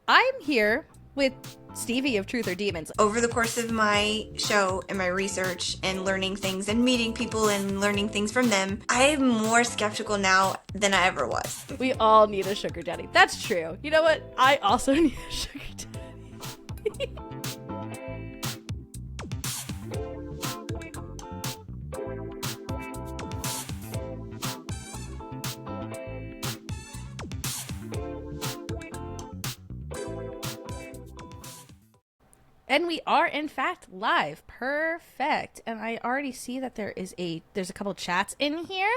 I'm here with Stevie of Truth or Demons. Over the course of my show and my research and learning things and meeting people and learning things from them, I'm more skeptical now than I ever was. We all need a sugar daddy. That's true. You know what? I also need a sugar daddy. And we are in fact live. Perfect. And I already see that there's a couple chats in here.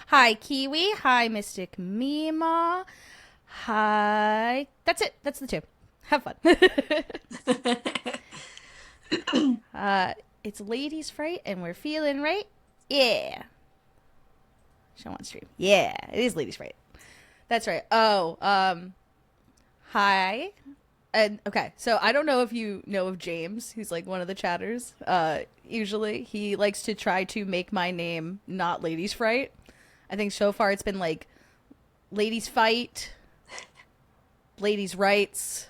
Hi Kiwi. Hi Mystic Mima. Hi. That's it. That's the two. Have fun. It's Ladies Fright and we're feeling right. Yeah. Show on stream. Yeah, it is Ladies Fright. That's right. Oh, hi. And okay, so I don't know if you know of James, who's like one of the chatters. Usually he likes to try to make my name not Ladies Fright. I think so far it's been like Ladies Fight, Ladies Rights.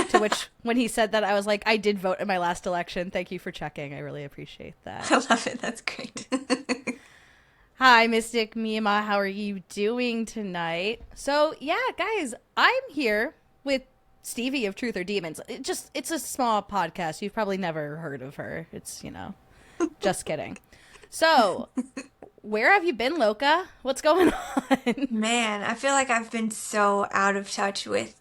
To which, when he said that, I was like, I did vote in my last election. Thank you for checking. I really appreciate that. I love it. That's great. Hi, Mystic Mima. How are you doing tonight? So yeah, guys, I'm here with Stevie of Truth or Demons. It's a small podcast. You've probably never heard of her. It's, just kidding. So, where have you been, Loca? What's going on? Man, I feel like I've been so out of touch with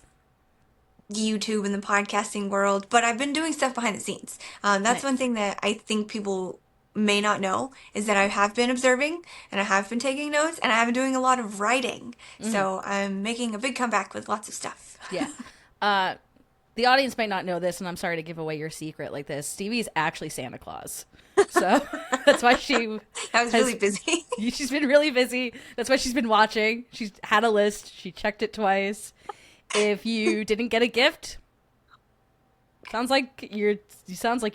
YouTube and the podcasting world, but I've been doing stuff behind the scenes. That's Nice. one thing that I think people may not know is that I have been observing and I have been taking notes and I have been doing a lot of writing. So I'm making a big comeback with lots of stuff. Yeah. The audience might not know this, and I'm sorry to give away your secret like this. Stevie's actually Santa Claus. So that's why I was really busy. She's been really busy. That's why she's been watching. She's had a list. She checked it twice. If you didn't get a gift, sounds like you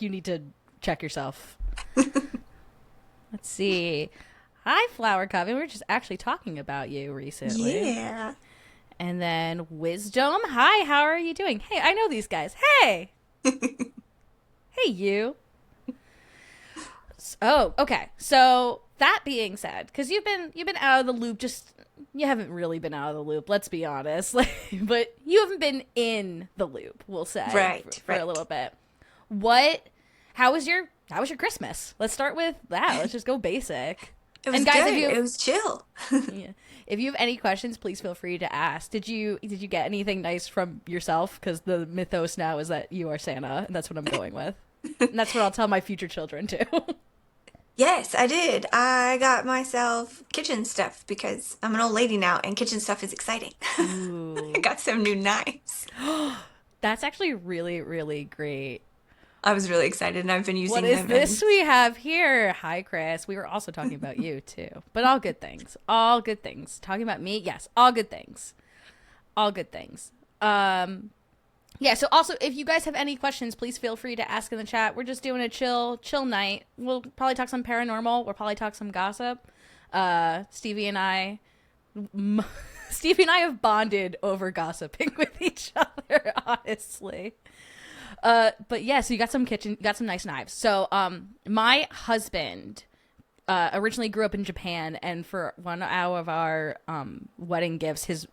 need to check yourself. Let's see. Hi, Flower Coven. We were just actually talking about you recently. Yeah. And then Wisdom. Hi, how are you doing? Hey, I know these guys. Hey. Hey, you. Oh, okay. So that being said, because you've been out of the loop, you haven't really been out of the loop, let's be honest. But you haven't been in the loop, we'll say. Right. For a little bit. How was your Christmas? Let's start with that. Let's just go basic. It was guys, good. It was chill. Yeah. If you have any questions, please feel free to ask. Did you get anything nice from yourself? Because the mythos now is that you are Santa, and that's what I'm going with. And that's what I'll tell my future children too. Yes, I did. I got myself kitchen stuff because I'm an old lady now and kitchen stuff is exciting. Ooh. I got some new knives. That's actually really, really great. I was really excited and I've been using them. What is this we have here? Hi, Chris. We were also talking about you too. But all good things. All good things. Talking about me? Yes. All good things. All good things. Yeah, so also, if you guys have any questions, please feel free to ask in the chat. We're just doing a chill night. We'll probably talk some paranormal. We'll probably talk some gossip. Stevie and I have bonded over gossiping with each other, honestly. But yeah, so you got some nice knives. So, my husband, originally grew up in Japan, and for one of our, wedding gifts,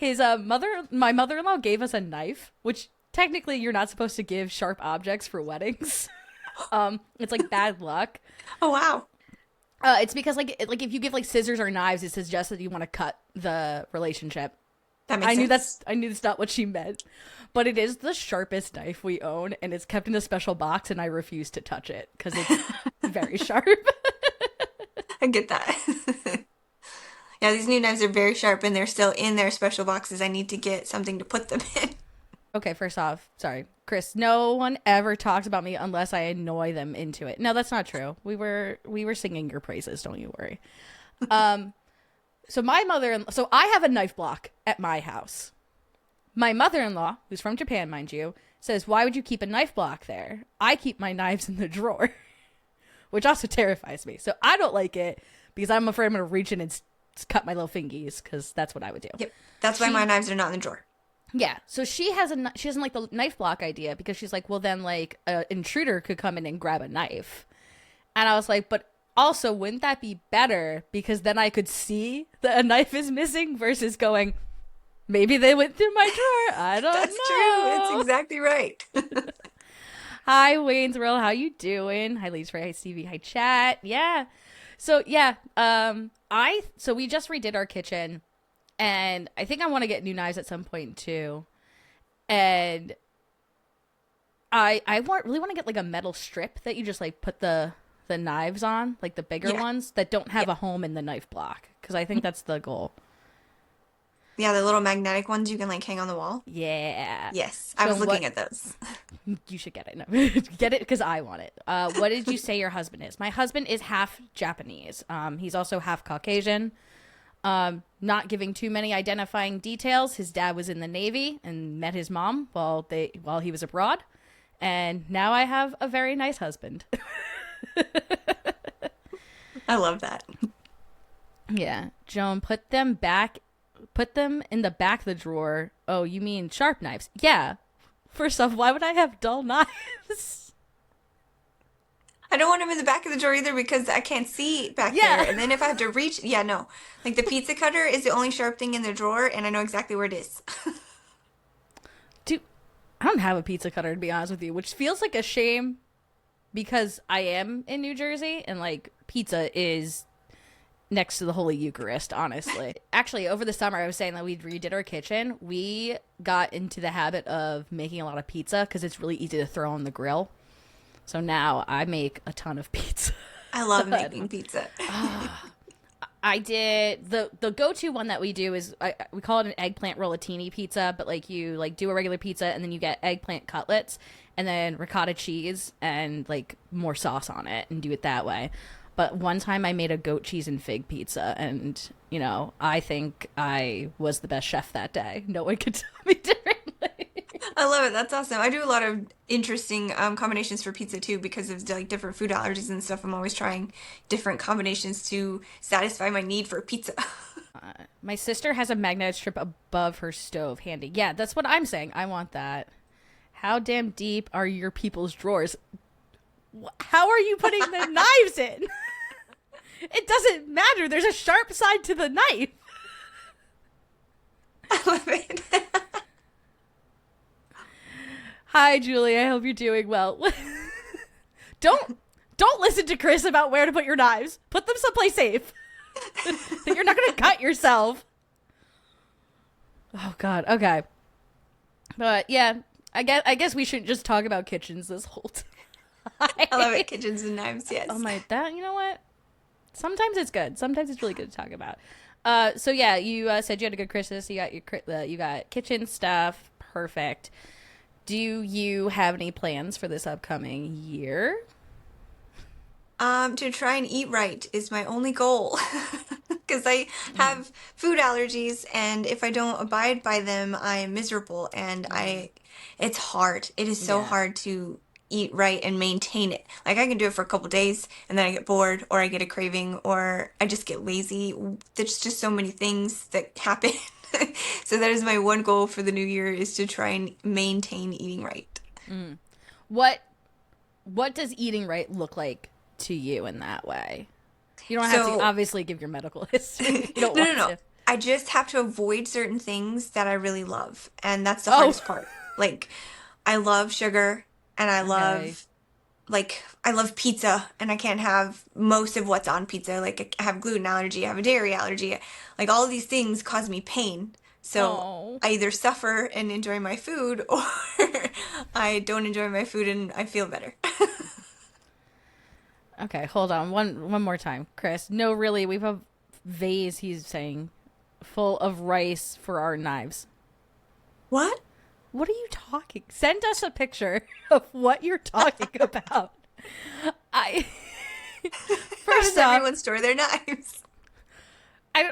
my mother-in-law gave us a knife, which technically you're not supposed to give sharp objects for weddings. It's like bad luck. Oh, wow. It's because like if you give like scissors or knives, it suggests that you want to cut the relationship. That makes sense. I knew that's not what she meant, but it is the sharpest knife we own, and it's kept in a special box, and I refuse to touch it because it's very sharp. I get that. Yeah, these new knives are very sharp, and they're still in their special boxes. I need to get something to put them in. Okay, first off, sorry, Chris. No one ever talks about me unless I annoy them into it. No, that's not true. We were singing your praises. Don't you worry. So I have a knife block at my house. My mother-in-law, who's from Japan, mind you, says, "Why would you keep a knife block there? I keep my knives in the drawer," which also terrifies me. So I don't like it because I'm afraid I'm going to reach in and cut my little fingies, because that's what I would do. Yep. That's why my knives are not in the drawer. Yeah, so she doesn't like the knife block idea because she's like, well, then like an intruder could come in and grab a knife, and I was like, but also wouldn't that be better because then I could see that a knife is missing versus going, maybe they went through my drawer. I don't That's know. true. It's exactly right. Hi, Wayne's World. How you doing? Hi, Lisa. Hi, Stevie. Hi, chat. Yeah. So yeah, so we just redid our kitchen, and I think I want to get new knives at some point too. And really want to get like a metal strip that you just like put the knives on, like the bigger Yeah. ones that don't have Yeah. a home in the knife block, because I think that's the goal. Yeah, the little magnetic ones you can like hang on the wall. Yeah. Yes, I So was looking what at those. you should get it. No. Get it because I want it. What did you say your husband is? My husband is half Japanese. He's also half Caucasian. Not giving too many identifying details. His dad was in the Navy and met his mom while he was abroad, and now I have a very nice husband. I love that. Yeah, Joan, put them in the back of the drawer. Oh, you mean sharp knives? Yeah. First off, why would I have dull knives? I don't want them in the back of the drawer either because I can't see back Yeah. there. And then if I have to reach, yeah, no. Like the pizza cutter is the only sharp thing in the drawer, and I know exactly where it is. Dude, I don't have a pizza cutter to be honest with you, which feels like a shame because I am in New Jersey and like pizza is next to the Holy Eucharist, honestly. Actually, over the summer, I was saying that we redid our kitchen. We got into the habit of making a lot of pizza because it's really easy to throw on the grill. So now I make a ton of pizza. I love making pizza. I did the go-to one that we do is we call it an eggplant rollatini pizza, but like you like do a regular pizza and then you get eggplant cutlets and then ricotta cheese and like more sauce on it and do it that way. But one time I made a goat cheese and fig pizza, and you know I think I was the best chef that day. No one could tell me differently. I love it. That's awesome. I do a lot of interesting combinations for pizza too because of like different food allergies and stuff. I'm always trying different combinations to satisfy my need for pizza. My sister has a magnetic strip above her stove handy. Yeah, that's what I'm saying. I want that. How damn deep are your people's drawers? How are you putting the knives in? It doesn't matter. There's a sharp side to the knife. I love it. Hi, Julie. I hope you're doing well. Don't listen to Chris about where to put your knives. Put them someplace safe. You're not going to cut yourself. Oh God. Okay. But yeah, I guess we shouldn't just talk about kitchens this whole time. I love it. Kitchens and knives. Yes. Oh my, that, you know what? Sometimes it's good. Sometimes it's really good to talk about. So yeah, you said you had a good Christmas. You got you got kitchen stuff. Perfect. Do you have any plans for this upcoming year? To try and eat right is my only goal. Because I have food allergies, and if I don't abide by them, I am miserable. And it's hard. It is so Yeah. hard to eat right and maintain it. Like I can do it for a couple days, and then I get bored, or I get a craving, or I just get lazy. There's just so many things that happen. So that is my one goal for the new year is to try and maintain eating right. What does eating right look like to you in that way? You don't have to So obviously give your medical history. You don't no, want no, no. to. I just have to avoid certain things that I really love, and that's the Oh, hardest part. Like, I love sugar, and I okay. love I love pizza, and I can't have most of what's on pizza. Like, I have gluten allergy, I have a dairy allergy. Like, all of these things cause me pain. So Oh. I either suffer and enjoy my food, or I don't enjoy my food and I feel better. Okay, hold on. One more time. Chris. No, really, we have a vase, he's saying, full of rice for our knives. What? What are you talking? Send us a picture of what you're talking about. I How First does off, everyone store their knives? I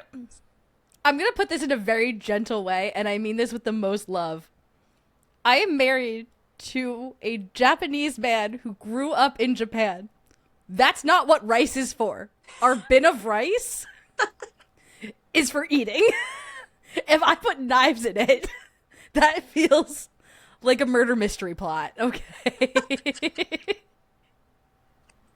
I'm going to put this in a very gentle way, and I mean this with the most love. I am married to a Japanese man who grew up in Japan. That's not what rice is for. Our bin of rice is for eating. If I put knives in it, That feels like a murder mystery plot. Okay.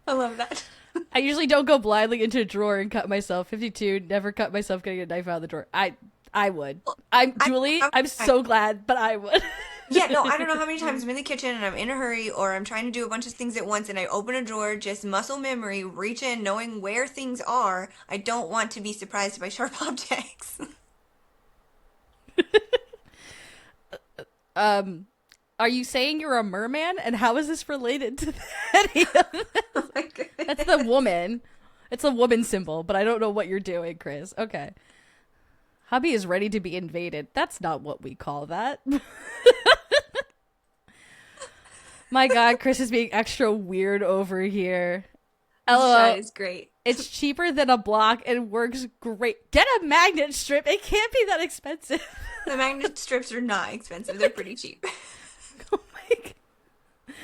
I love that. I usually don't go blindly into a drawer and cut myself. 52, never cut myself getting a knife out of the drawer. I would. Julie, I'm so glad, but I would. Yeah, no, I don't know how many times I'm in the kitchen and I'm in a hurry or I'm trying to do a bunch of things at once and I open a drawer, just muscle memory, reach in, knowing where things are. I don't want to be surprised by sharp objects. Are you saying you're a merman? And how is this related to any of this? Oh my goodness. That's the woman. It's a woman symbol, but I don't know what you're doing, Chris. Okay. Hubby is ready to be invaded. That's not what we call that. My God, Chris is being extra weird over here. LOL. That is great. It's cheaper than a block and works great. Get a magnet strip. It can't be that expensive. The magnet strips are not expensive. They're pretty cheap. Oh my God.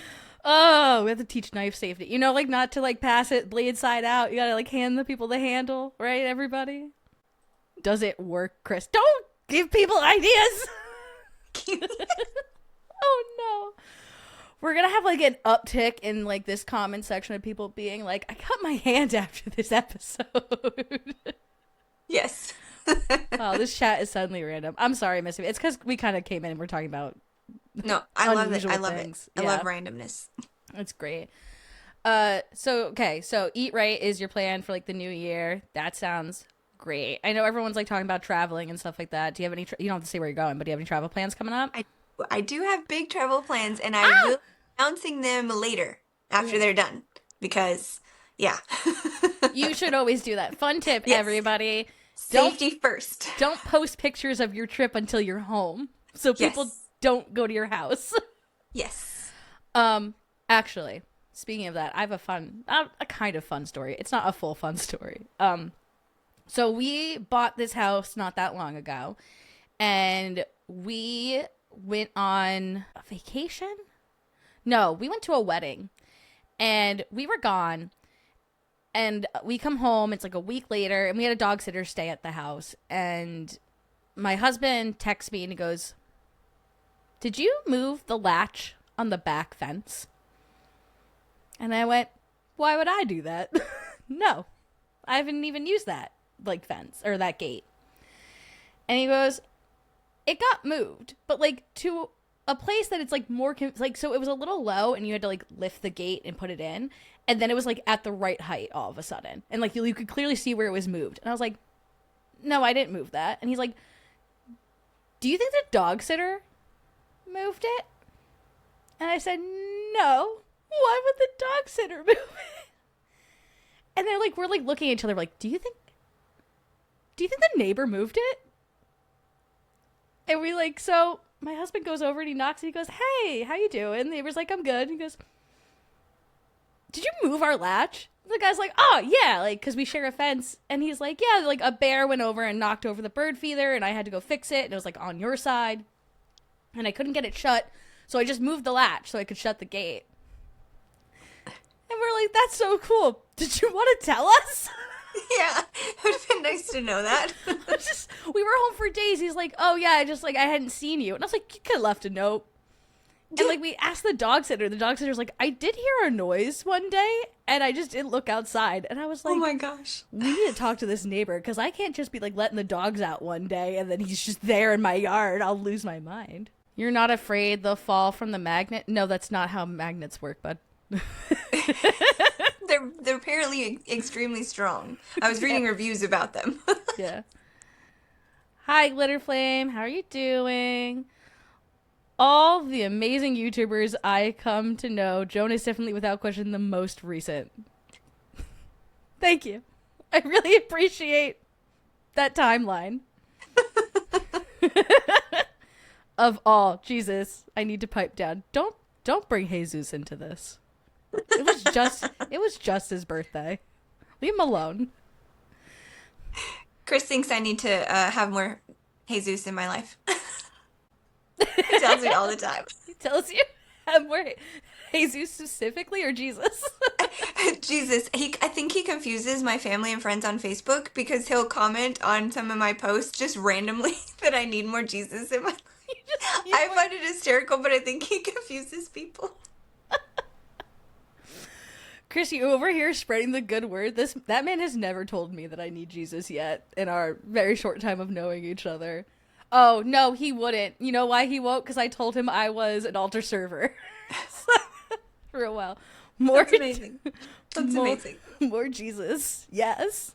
Oh, we have to teach knife safety. You know, like not to like pass it blade side out. You gotta like hand the people the handle, right, everybody? Does it work, Chris? Don't give people ideas. Oh no. We're gonna have like an uptick in like this comment section of people being like, I cut my hand after this episode. Yes. Wow, this chat is suddenly random. I'm sorry, Missy. It's because we kind of came in and we're talking about No, I love it. unusual I love things. it. I Yeah. love randomness. It's great. So eat right is your plan for like the new year. That sounds great. I know everyone's like talking about traveling and stuff like that. Do you have any? You don't have to say where you're going, but do you have any travel plans coming up? I do have big travel plans, and I will be announcing them later after they're done because, yeah. You should always do that. Fun tip, Yes. everybody. Safety first. Don't post pictures of your trip until you're home, so people Yes. don't go to your house. Yes. Actually, speaking of that, I have a kind of fun story. It's not a full fun story. So we bought this house not that long ago, and we went on a vacation. No, we went to a wedding, and we were gone. And we come home, it's like a week later, and we had a dog sitter stay at the house. And my husband texts me and he goes, did you move the latch on the back fence? And I went, why would I do that? No, I haven't even used that like fence or that gate. And he goes, it got moved, but like to a place that it's like more like, so it was a little low and you had to like lift the gate and put it in. And then it was like at the right height all of a sudden. And like you could clearly see where it was moved. And I was like, no, I didn't move that. And he's like, do you think the dog sitter moved it? And I said, no. Why would the dog sitter move it? And they're like, we're like looking at each other like, do you think the neighbor moved it? And we like, so my husband goes over and he knocks and he goes, hey, how you doing? The neighbor's like, I'm good. And he goes, did you move our latch? The guy's like, oh yeah, like, cause we share a fence. And he's like, yeah, like a bear went over and knocked over the bird feeder and I had to go fix it. And it was like on your side and I couldn't get it shut. So I just moved the latch so I could shut the gate. And we're like, that's so cool. Did you want to tell us? Yeah, it would have been nice to know that. We were home for days. He's like, oh yeah, I hadn't seen you. And I was like, you could have left a note. And like we asked the dog sitter. The dog sitter's like, I did hear a noise one day and I just didn't look outside. And I was like, Oh my gosh. we need to talk to this neighbor because I can't just be like letting the dogs out one day and then he's just there in my yard. I'll lose my mind. You're not afraid they'll fall from the magnet? No, that's not how magnets work, bud. They're apparently extremely strong. I was reading reviews about them. Yeah. Hi, Glitter Flame. How are you doing? All the amazing YouTubers I come to know, Joan is definitely without question the most recent. Thank you. I really appreciate that timeline. Of all, Jesus, I need to pipe down. Don't bring Jesus into this. It was just his birthday. Leave him alone. Chris thinks I need to have more Jesus in my life. He tells me all the time. He tells you have more Jesus specifically or Jesus? Jesus, I think he confuses my family and friends on Facebook because he'll comment on some of my posts just randomly that I need more Jesus in my life. You I find it hysterical, but I think he confuses people. Chris, you over here spreading the good word. That man has never told me that I need Jesus yet in our very short time of knowing each other. Oh no, he wouldn't. You know why he won't? Because I told him I was an altar server for a while. More, That's amazing. That's amazing. More Jesus. Yes.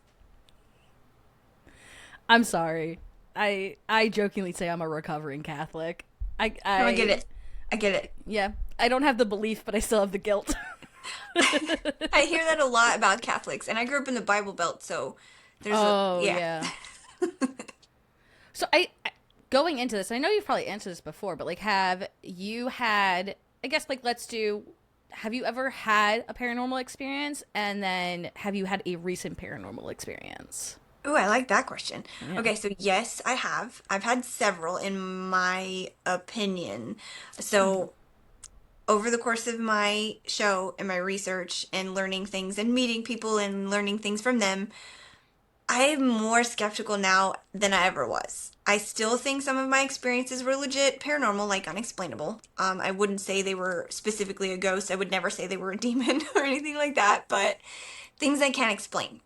I'm sorry. I jokingly say I'm a recovering Catholic. No, I get it. I get it. Yeah. I don't have the belief, but I still have the guilt. I hear that a lot about Catholics, and I grew up in the Bible Belt, so there's yeah. So going into this, I know you've probably answered this before, but like, have you had? I guess like have you ever had a paranormal experience, and then have you had a recent paranormal experience? Oh, I like that question. Yeah. Okay, so yes, I have. I've had several in my opinion. So over the course of my show and my research and learning things and meeting people and learning things from them, I'm more skeptical now than I ever was. I still think some of my experiences were legit paranormal, like unexplainable. I wouldn't say they were specifically a ghost. I would never say they were a demon or anything like that, but things I can't explain.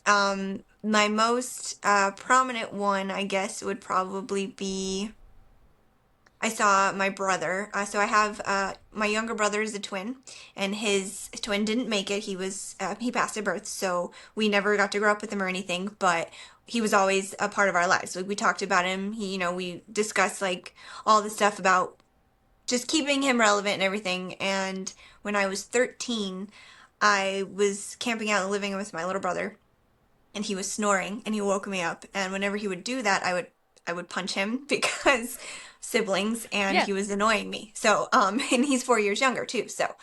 My most prominent one, I guess, would probably be I saw my brother. So I have my younger brother is a twin, and his twin didn't make it. He passed at birth, so we never got to grow up with him or anything. But he was always a part of our lives. Like we talked about him. We discussed like all the stuff about just keeping him relevant and everything. And when I was 13, I was camping out and living with my little brother, and he was snoring, and he woke me up. And whenever he would do that, I would punch him because siblings, and Yeah. he was annoying me. So, and he's 4 years younger too. So,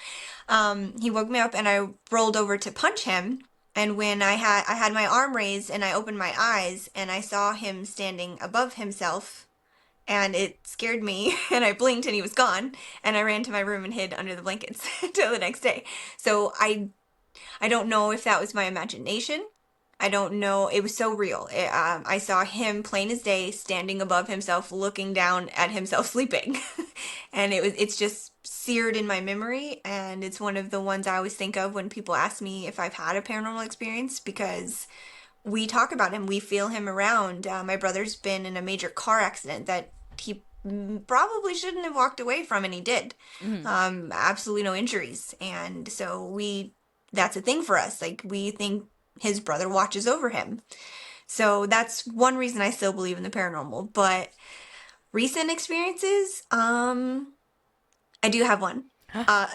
he woke me up, and I rolled over to punch him. And when I had my arm raised, and I opened my eyes, and I saw him standing above himself, and it scared me, and I blinked, and he was gone, and I ran to my room and hid under the blankets till the next day. So I don't know if that was my imagination. I don't know. It was so real. I saw him plain as day, standing above himself, looking down at himself sleeping, and it's just seared in my memory. And it's one of the ones I always think of when people ask me if I've had a paranormal experience, because we talk about him, we feel him around. My brother's been in a major car accident that he probably shouldn't have walked away from, and he did. Absolutely no injuries, and so that's a thing for us. Like we think his brother watches over him. So that's one reason I still believe in the paranormal. But recent experiences, I do have one.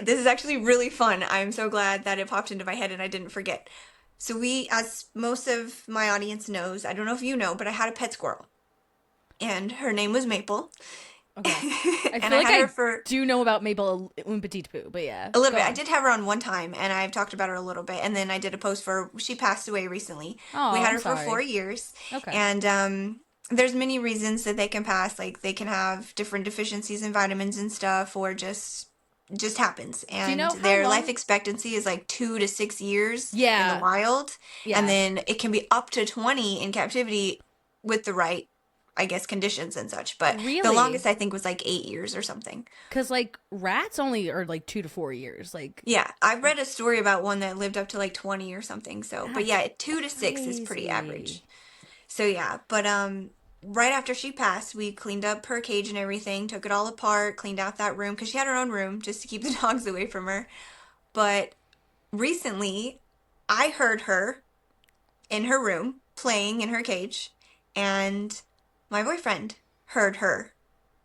This is actually really fun. I'm so glad that it popped into my head and I didn't forget. So as most of my audience knows, I don't know if you know, but I had a pet squirrel. And her name was Maple. Okay. I And feel like had her I for do know about Maple un petit peu, but yeah. a little go bit. I on. did have her on one time, and I've talked about her a little bit. And then I did a post she passed away recently. Oh, We had I'm her for sorry. 4 years. Okay. And there's many reasons that they can pass. Like they can have different deficiencies in vitamins and stuff, or just happens. Do you And know how their life long? expectancy is like 2 to 6 years in the Yeah. wild. And Yeah. then it can be up to 20 in captivity with the right, I guess, conditions and such. But the Really? longest I think was like 8 years or something. Because like rats only are like 2 to 4 years. Like Yeah, I read a story about one that lived up to like 20 or something. So, but that's yeah, 2 to 6 is pretty average. crazy. So yeah, but right after she passed, we cleaned up her cage and everything, took it all apart, cleaned out that room because she had her own room just to keep the dogs away from her. But recently, I heard her in her room playing in her cage, and my boyfriend heard her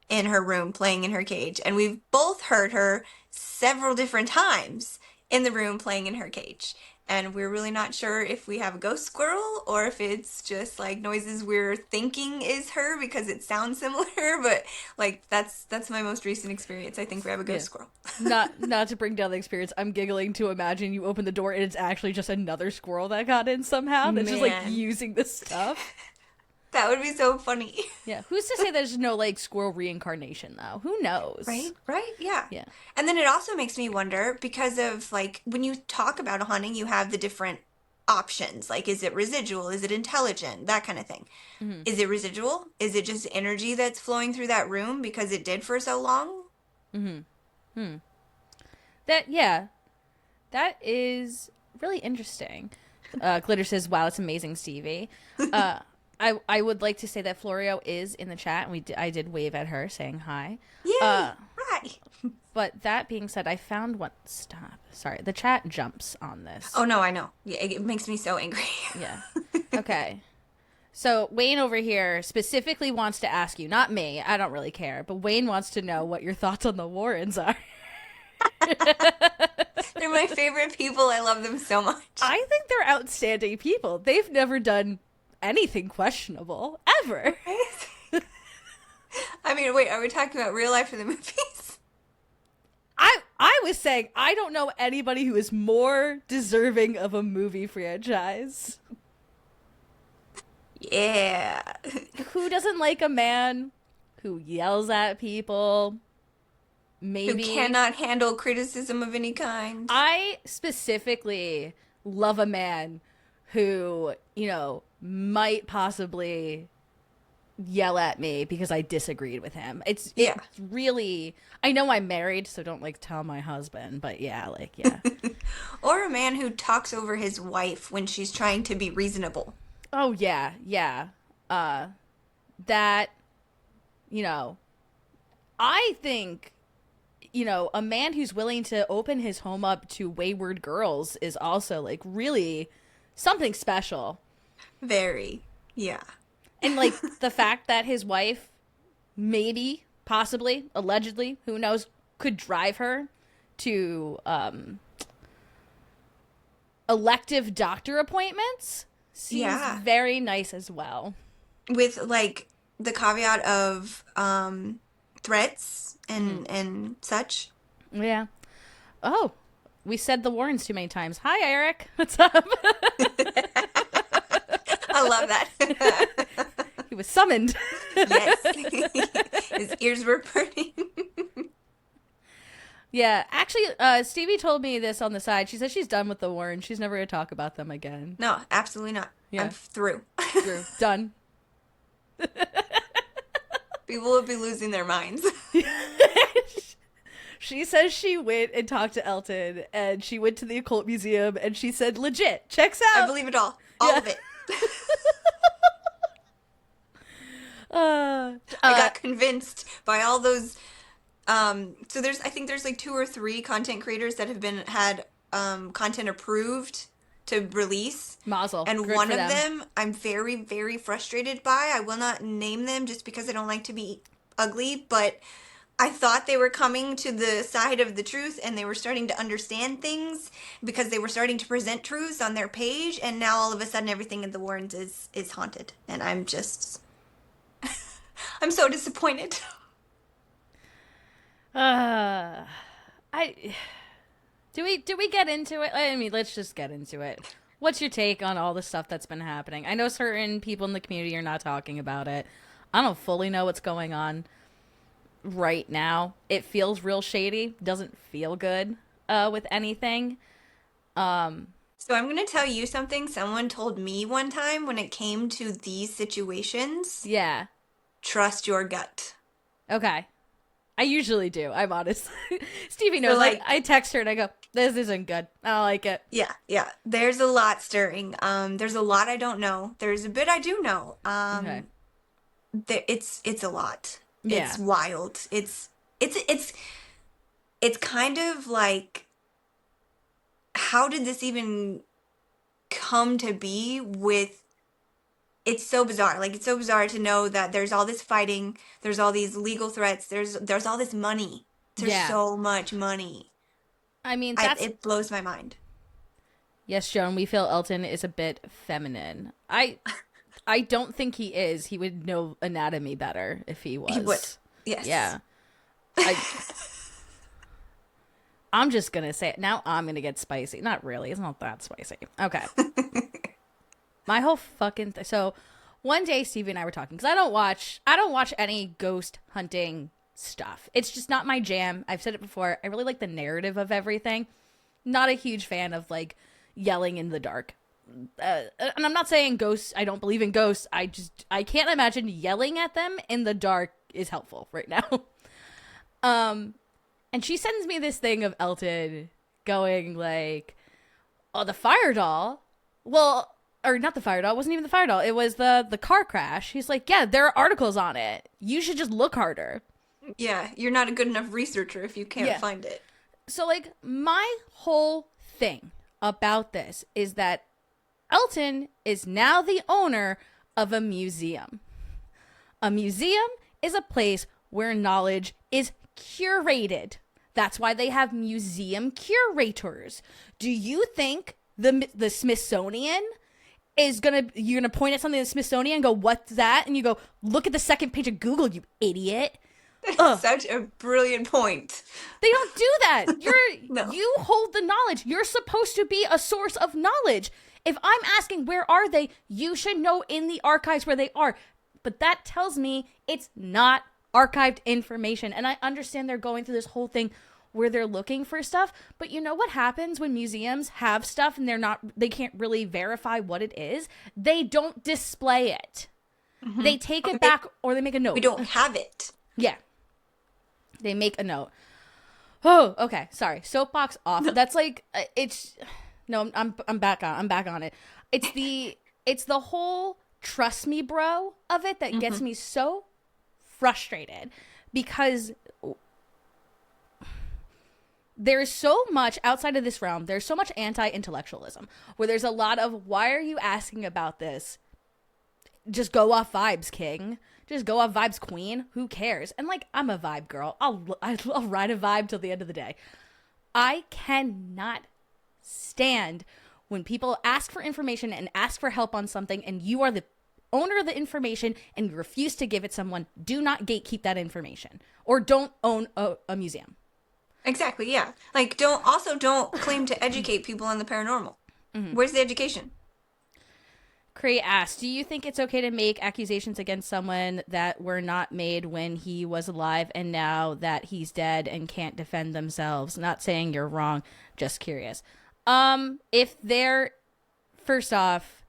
in her room playing in her cage, and we've both heard her several different times in the room playing in her cage. And we're really not sure if we have a ghost squirrel or if it's just like noises we're thinking is her because it sounds similar. But like that's my most recent experience. I think we have a Yeah. ghost squirrel. Not to bring down the experience. I'm giggling to imagine you open the door and it's actually just another squirrel that got in somehow that's just like Man. using this stuff. That would be so funny. Yeah. Who's to say there's no like squirrel reincarnation though? Who knows? Right, yeah. Yeah. And then it also makes me wonder because of like when you talk about a haunting, you have the different options. Like, is it residual? Is it intelligent? That kind of thing. Mm-hmm. Is it residual? Is it just energy that's flowing through that room because it did for so long? Mm-hmm. Hmm. That, yeah, that is really interesting. Glitter says, "Wow, it's amazing, Stevie." Uh, I would like to say that Florio is in the chat, and I did wave at her saying hi. Yay! Hi. But that being said, I found one. Stop. Sorry, the chat jumps on this. Oh no, I know. Yeah, it makes me so angry. Yeah. Okay. So Wayne over here specifically wants to ask you, not me. I don't really care, but Wayne wants to know what your thoughts on the Warrens are. They're my favorite people. I love them so much. I think they're outstanding people. They've never done anything questionable ever. I mean, wait, are we talking about real life or the movies? I was saying I don't know anybody who is more deserving of a movie franchise. Yeah. Who doesn't like a man who yells at people? Maybe Who cannot handle criticism of any kind. I specifically love a man who, might possibly yell at me because I disagreed with him. It's really, I know I'm married, so don't tell my husband, but yeah. Or a man who talks over his wife when she's trying to be reasonable. Oh yeah. That, I think, a man who's willing to open his home up to wayward girls is also really something special. Very. Yeah. And the fact that his wife maybe, possibly, allegedly, who knows, could drive her to elective doctor appointments seems very nice as well. With the caveat of threats and such. Yeah. Oh, we said the Warrens too many times. Hi, Eric. What's up? I love that. He was summoned. Yes. His ears were burning. Yeah, actually, Stevie told me this on the side. She says she's done with the Warrens. She's never going to talk about them again. No, absolutely not. Yeah. I'm through. Through. Done. People will be losing their minds. She says she went and talked to Elton, and she went to the occult museum, and she said, legit, checks out. I believe it all. All of it. I got convinced by all those. So I think there's 2 or 3 content creators that have had content approved to release. Mazel. And good one for of them. them I'm very, very frustrated by. I will not name them just because I don't like to be ugly, but I thought they were coming to the side of the truth and they were starting to understand things because they were starting to present truths on their page, and now all of a sudden everything in the Warrens is haunted. And I'm just I'm so disappointed. Do we get into it? I mean, let's just get into it. What's your take on all the stuff that's been happening? I know certain people in the community are not talking about it. I don't fully know what's going on right now. It feels real shady. Doesn't feel good with anything. So I'm going to tell you something someone told me one time when it came to these situations. Yeah. Trust your gut. Okay. I usually do. I'm honest. Stevie knows. So I text her and I go, this isn't good. I don't like it. Yeah. There's a lot stirring. There's a lot I don't know. There's a bit I do know. Okay. It's a lot. Yeah. It's wild. It's kind of like, how did this even come to be with, it's so bizarre. It's so bizarre to know that there's all this fighting, there's all these legal threats, there's all this money. There's so much money. I mean, it blows my mind. Yes, Joan, we feel Elton is a bit feminine. I don't think he is. He would know anatomy better if he was. He would. Yes. Yeah. I'm just going to say it. Now I'm going to get spicy. Not really. It's not that spicy. Okay. My whole fucking so one day Stevie and I were talking because I don't watch any ghost hunting stuff. It's just not my jam. I've said it before. I really like the narrative of everything. Not a huge fan of yelling in the dark. and I'm not saying ghosts, I don't believe in ghosts. I can't imagine yelling at them in the dark is helpful right now. And she sends me this thing of Elton going like, oh, the fire doll. Well, or not the fire doll. It wasn't even the fire doll. It was the car crash. He's like, yeah, there are articles on it. You should just look harder. Yeah, you're not a good enough researcher if you can't find it. So, like, my whole thing about this is that Elton is now the owner of a museum. A museum is a place where knowledge is curated. That's why they have museum curators. Do you think the Smithsonian is you're gonna point at something in the Smithsonian and go, what's that? And you go, look at the second page of Google, you idiot. Such a brilliant point. They don't do that. No. You hold the knowledge. You're supposed to be a source of knowledge. If I'm asking where are they, you should know in the archives where they are. But that tells me it's not archived information. And I understand they're going through this whole thing where they're looking for stuff. But you know what happens when museums have stuff and they can't really verify what it is? They don't display it. Mm-hmm. They take it back or they make a note. We don't have it. Yeah. They make a note. Oh, okay. Sorry. Soapbox off. That's like it's no. I'm back on it. It's the whole trust me, bro, of it that gets me so frustrated because there's so much outside of this realm. There's so much anti-intellectualism where there's a lot of why are you asking about this? Just go off vibes, king. Just go off vibes, queen. Who cares? And like, I'm a vibe girl. I'll ride a vibe till the end of the day. I cannot stand when people ask for information and ask for help on something and you are the owner of the information and you refuse to give it someone. Do not gatekeep that information or don't own a museum. Exactly, yeah. Like, don't claim to educate people on the paranormal. Mm-hmm. Where's the education? Cray asked, do you think it's okay to make accusations against someone that were not made when he was alive and now that he's dead and can't defend themselves? Not saying you're wrong, just curious. First off,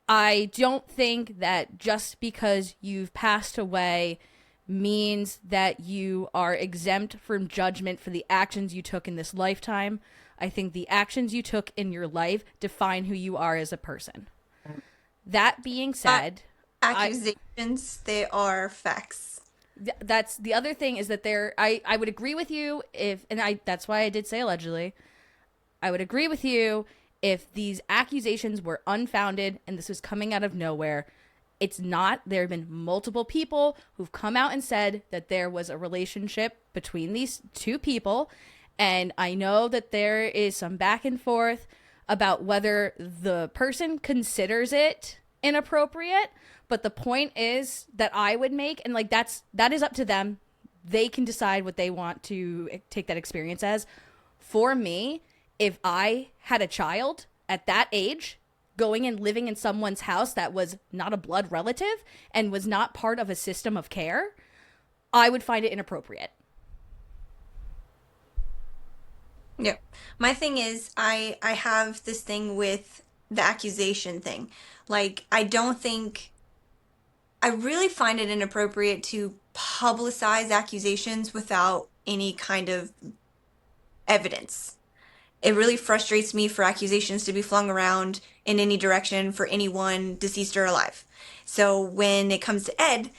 I don't think that just because you've passed away means that you are exempt from judgment for the actions you took in this lifetime. I think the actions you took in your life define who you are as a person. That being said, accusations, they are facts. That's the other thing is that I would agree with you that's why I did say allegedly. I would agree with you if these accusations were unfounded and this was coming out of nowhere. It's not. There have been multiple people who've come out and said that there was a relationship between these two people. And I know that there is some back and forth about whether the person considers it inappropriate. But the point is that I would make, and like that is up to them. They can decide what they want to take that experience as. For me, if I had a child at that age going and living in someone's house that was not a blood relative and was not part of a system of care, I would find it inappropriate. Yeah. My thing is, I have this thing with the accusation thing. Like, I really find it inappropriate to publicize accusations without any kind of evidence. It really frustrates me for accusations to be flung around in any direction for anyone, deceased or alive. So when it comes to Ed,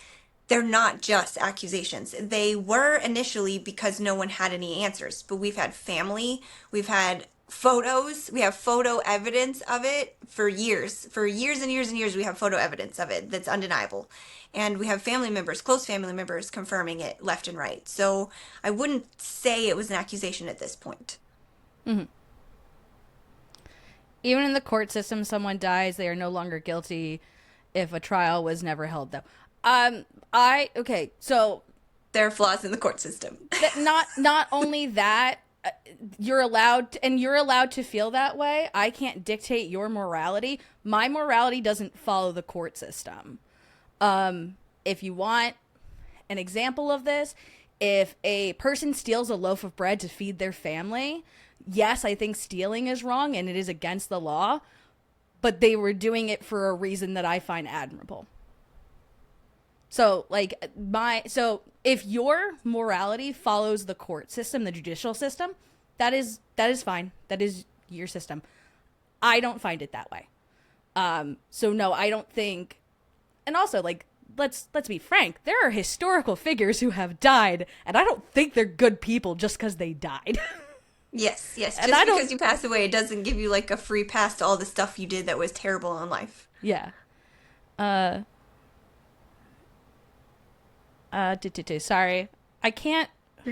they're not just accusations. They were initially because no one had any answers. But we've had family, we've had photos, we have photo evidence of it for years. For years and years and years, we have photo evidence of it that's undeniable. And we have family members, close family members, confirming it left and right. So I wouldn't say it was an accusation at this point. Mm-hmm. Even in the court system, someone dies, they are no longer guilty if a trial was never held, though. Okay, so there are flaws in the court system. Not only that, you're allowed to feel that way. I can't dictate your morality. My morality doesn't follow the court system. If you want an example of this, if a person steals a loaf of bread to feed their family, yes, I think stealing is wrong and it is against the law. but they were doing it for a reason that I find admirable. So like so if your morality follows the court system, the judicial system, that is fine. That is your system. I don't find it that way. So no, I don't think. And also, like, let's be frank. There are historical figures who have died, and I don't think they're good people just because they died. Yes. Just And because you pass away, it doesn't give you like a free pass to all the stuff you did that was terrible in life. Yeah. Sorry, I can't,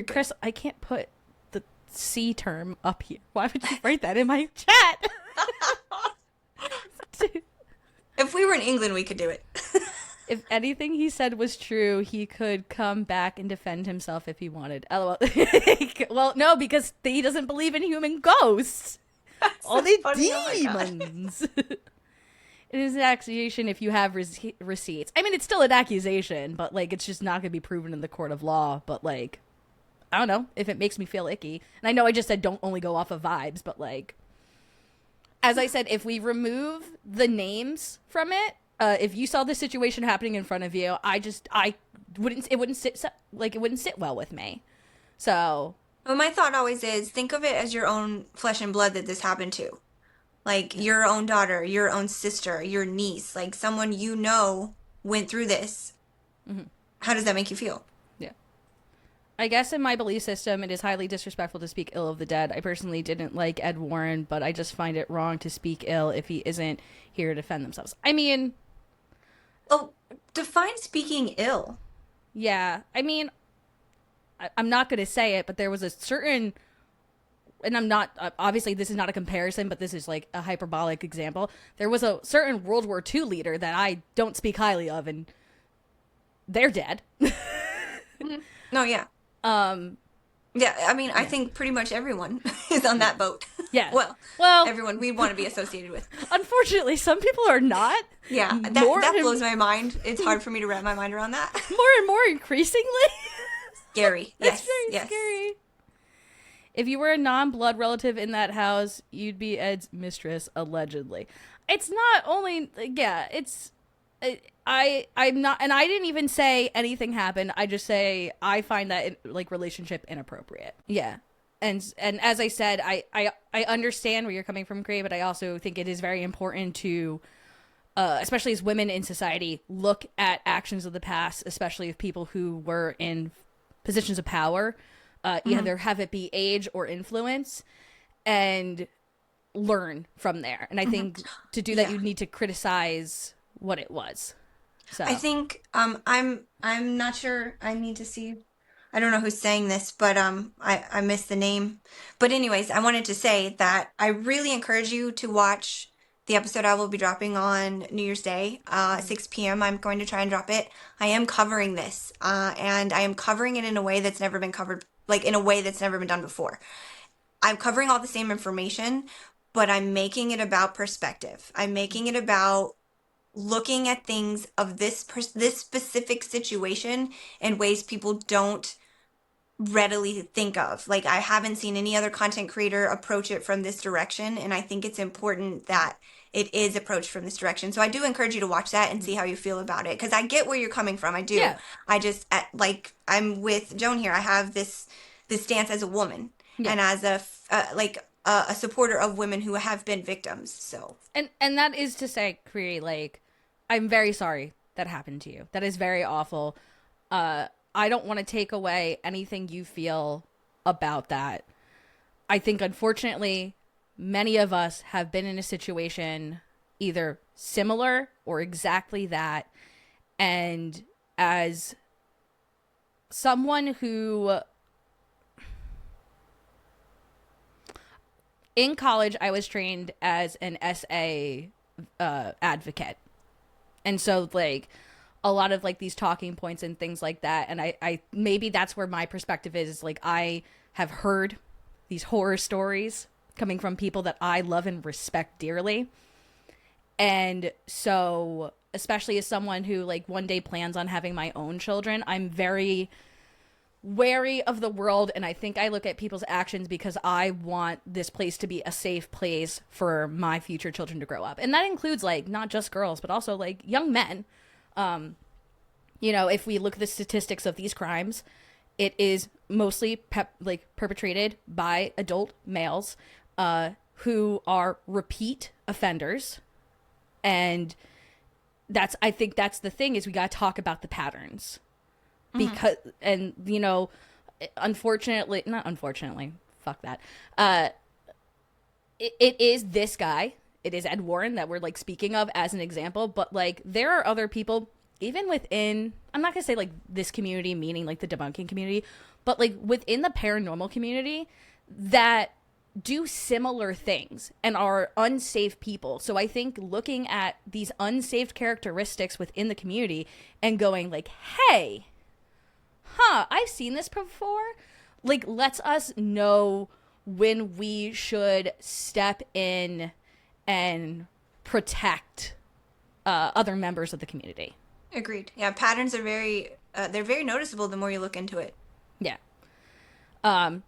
Chris. I can't put the C term up here. Why would you write that in my chat? If we were in England, we could do it. If anything he said was true, he could come back and defend himself if he wanted. LOL. Well, no, because he doesn't believe in human ghosts. Only demons. It is an accusation if you have receipts. I mean, it's still an accusation, but, like, it's just not going to be proven in the court of law. But, like, I don't know if it makes me feel icky. And I know I just said don't only go off of vibes, but, like, as I said, if we remove the names from it, if you saw the situation happening in front of you, it wouldn't sit well with me. So. Well, my thought always is think of it as your own flesh and blood that this happened to. Like your own daughter, your own sister, your niece, like someone you know went through this. Mm-hmm. How does that make you feel? Yeah. I guess in my belief system, it is highly disrespectful to speak ill of the dead. I personally didn't like Ed Warren, but I just find it wrong to speak ill if he isn't here to defend themselves. I mean... Oh, define speaking ill. Yeah. I mean, I'm not going to say it, but there was a certain... And I'm not, obviously this is not a comparison, but this is like a hyperbolic example. There was a certain World War II leader that I don't speak highly of, and they're dead. No, yeah. Yeah, I mean, I think pretty much everyone is on that boat. Yeah. Well, everyone we'd want to be associated with. Unfortunately, some people are not. Yeah, that blows my mind. It's hard for me to wrap my mind around that. More and more increasingly. Scary. That's very scary. If you were a non-blood relative in that house, you'd be Ed's mistress, allegedly. It's not only, yeah, it's, I'm not, and I didn't even say anything happened. I just say, I find that, like, relationship inappropriate. Yeah. And as I said, I understand where you're coming from, Gray, but I also think it is very important to, especially as women in society, look at actions of the past, especially of people who were in positions of power, either have it be age or influence, and learn from there. And I think to do that, you need to criticize what it was. So I think I'm not sure. I need to see. I don't know who's saying this, but I missed the name. But anyways, I wanted to say that I really encourage you to watch the episode I will be dropping on New Year's Day, 6 p.m. I'm going to try and drop it. I am covering this, and I am covering it in a way that's never been covered, like in a way that's never been done before. I'm covering all the same information, but I'm making it about perspective. I'm making it about looking at things of this specific situation in ways people don't readily think of. Like, I haven't seen any other content creator approach it from this direction, and I think it's important that it is approached from this direction. So I do encourage you to watch that and see how you feel about it, because I get where you're coming from. I do. Yeah. I just, like, I'm with Joan here. I have this stance as a woman, and as a supporter of women who have been victims. So and that is to say, create, like, I'm very sorry that happened to you. That is very awful. I don't want to take away anything you feel about that. I think, unfortunately, many of us have been in a situation either similar or exactly that. And as someone who, in college, I was trained as an SA advocate. And so, like, a lot of, like, these talking points and things like that. And I maybe that's where my perspective is, like, I have heard these horror stories coming from people that I love and respect dearly. And so, especially as someone who, like, one day plans on having my own children, I'm very wary of the world, and I think I look at people's actions because I want this place to be a safe place for my future children to grow up. And that includes like not just girls, but also like young men. You know, if we look at the statistics of these crimes, it is mostly perpetrated by adult males who are repeat offenders. And I think that's the thing, is we got to talk about the patterns. Because, and you know, not unfortunately, fuck that. It is this guy, it is Ed Warren that we're like speaking of as an example, but like there are other people, even within, I'm not gonna say like this community, meaning like the debunking community, but like within the paranormal community that do similar things and are unsafe people. So I think looking at these unsafe characteristics within the community and going like, hey, I've seen this before, like lets us know when we should step in and protect other members of the community. Agreed. Yeah, patterns are they're very noticeable the more you look into it. Yeah. And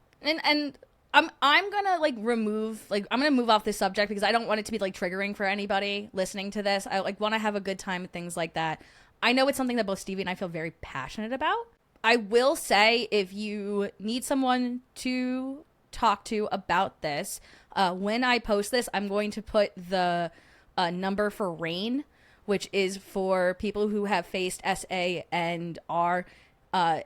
I'm gonna like I'm gonna move off this subject because I don't want it to be like triggering for anybody listening to this. I like want to have a good time and things like that. I know it's something that both Stevie and I feel very passionate about. I will say, if you need someone to talk to about this, when I post this, I'm going to put the number for RAINN, which is for people who have faced SA and R.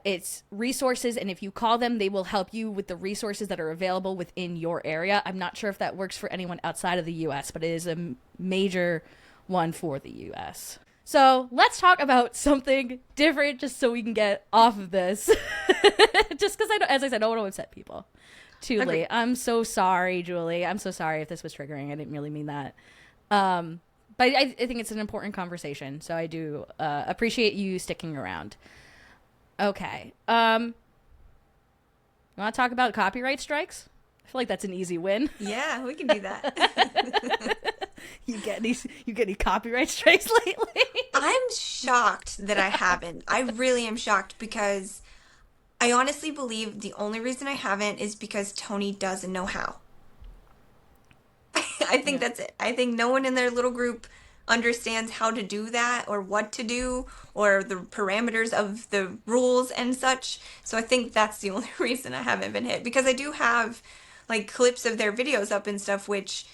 It's resources, and if you call them, they will help you with the resources that are available within your area. I'm not sure if that works for anyone outside of the U.S., but it is a major one for the U.S. So let's talk about something different, just so we can get off of this. Just because, as I said, I don't want to upset people too late. I'm so sorry, Julie. I'm so sorry if this was triggering. I didn't really mean that. But I think it's an important conversation, so I do appreciate you sticking around. Okay. Want to talk about copyright strikes? I feel like that's an easy win. Yeah, we can do that. You get any copyright strikes lately? I'm shocked that I haven't. I really am shocked, because I honestly believe the only reason I haven't is because Tony doesn't know how. I think that's it. I think no one in their little group understands how to do that, or what to do, or the parameters of the rules and such. So I think that's the only reason I haven't been hit, because I do have like clips of their videos up and stuff, which,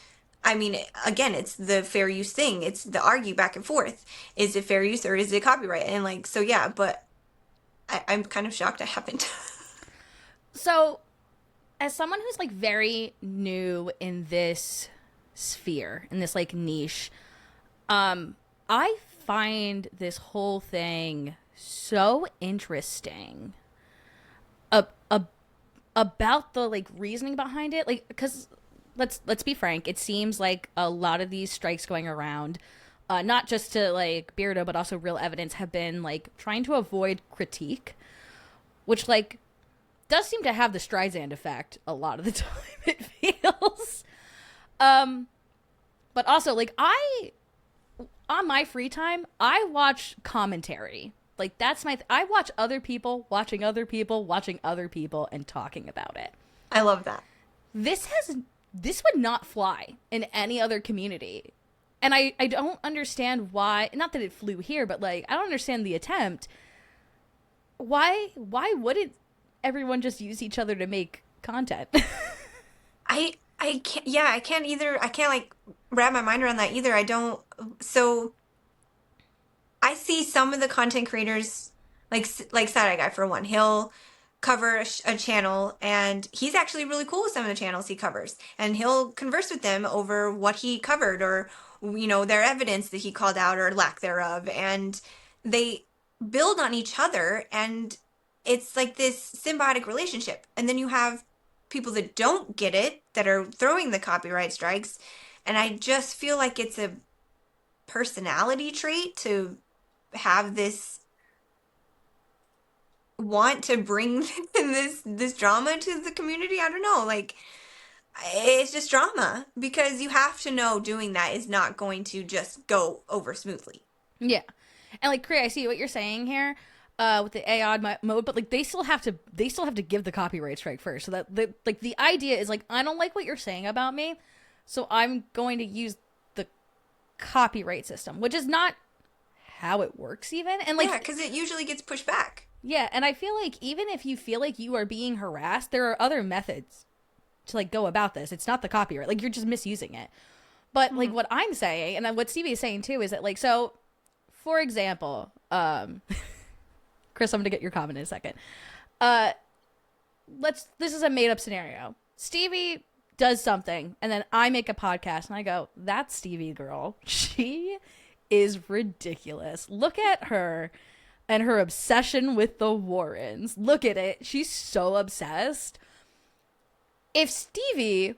I mean, again, it's the fair use thing. It's the argue back and forth. Is it fair use or is it copyright? And like, so yeah, but I'm kind of shocked I haven't. So, as someone who's like very new in this sphere, in this like niche, I find this whole thing so interesting about the like reasoning behind it, like, because let's be frank, it seems like a lot of these strikes going around, not just to like Beardo, but also Real Evidence, have been like trying to avoid critique, which like does seem to have the Streisand effect a lot of the time, it feels. But also, like, on my free time, I watch commentary. Like, that's I watch other people watching other people watching other people and talking about it. I love that. This would not fly in any other community. And I don't understand why, not that it flew here, but like, I don't understand the attempt. Why wouldn't everyone just use each other to make content? I can't, yeah, I can't either. I can't like wrap my mind around that either. So I see some of the content creators, like Side Eye Guy for one, he'll cover a channel, and he's actually really cool with some of the channels he covers, and he'll converse with them over what he covered, or, you know, their evidence that he called out or lack thereof, and they build on each other, and it's like this symbiotic relationship. And then you have people that don't get it, that are throwing the copyright strikes, and I just feel like it's a personality trait to have this want to bring this drama to the community. I don't know, like, it's just drama, because you have to know doing that is not going to just go over smoothly. Yeah. And like, Cree, I see what you're saying here. with the AI mode, but like they still have to give the copyright strike first. So that the idea is like, I don't like what you're saying about me, so I'm going to use the copyright system, which is not how it works even. And like, yeah, because it usually gets pushed back. Yeah, and I feel like even if you feel like you are being harassed, there are other methods to like go about this. It's not the copyright. Like, you're just misusing it. But like what I'm saying, and then what Stevie is saying too, is that like, so for example, Chris, I'm gonna get your comment in a second. This is a made up scenario. Stevie does something, and then I make a podcast, and I go, "That's Stevie girl. She is ridiculous. Look at her and her obsession with the Warrens. Look at it. She's so obsessed." If Stevie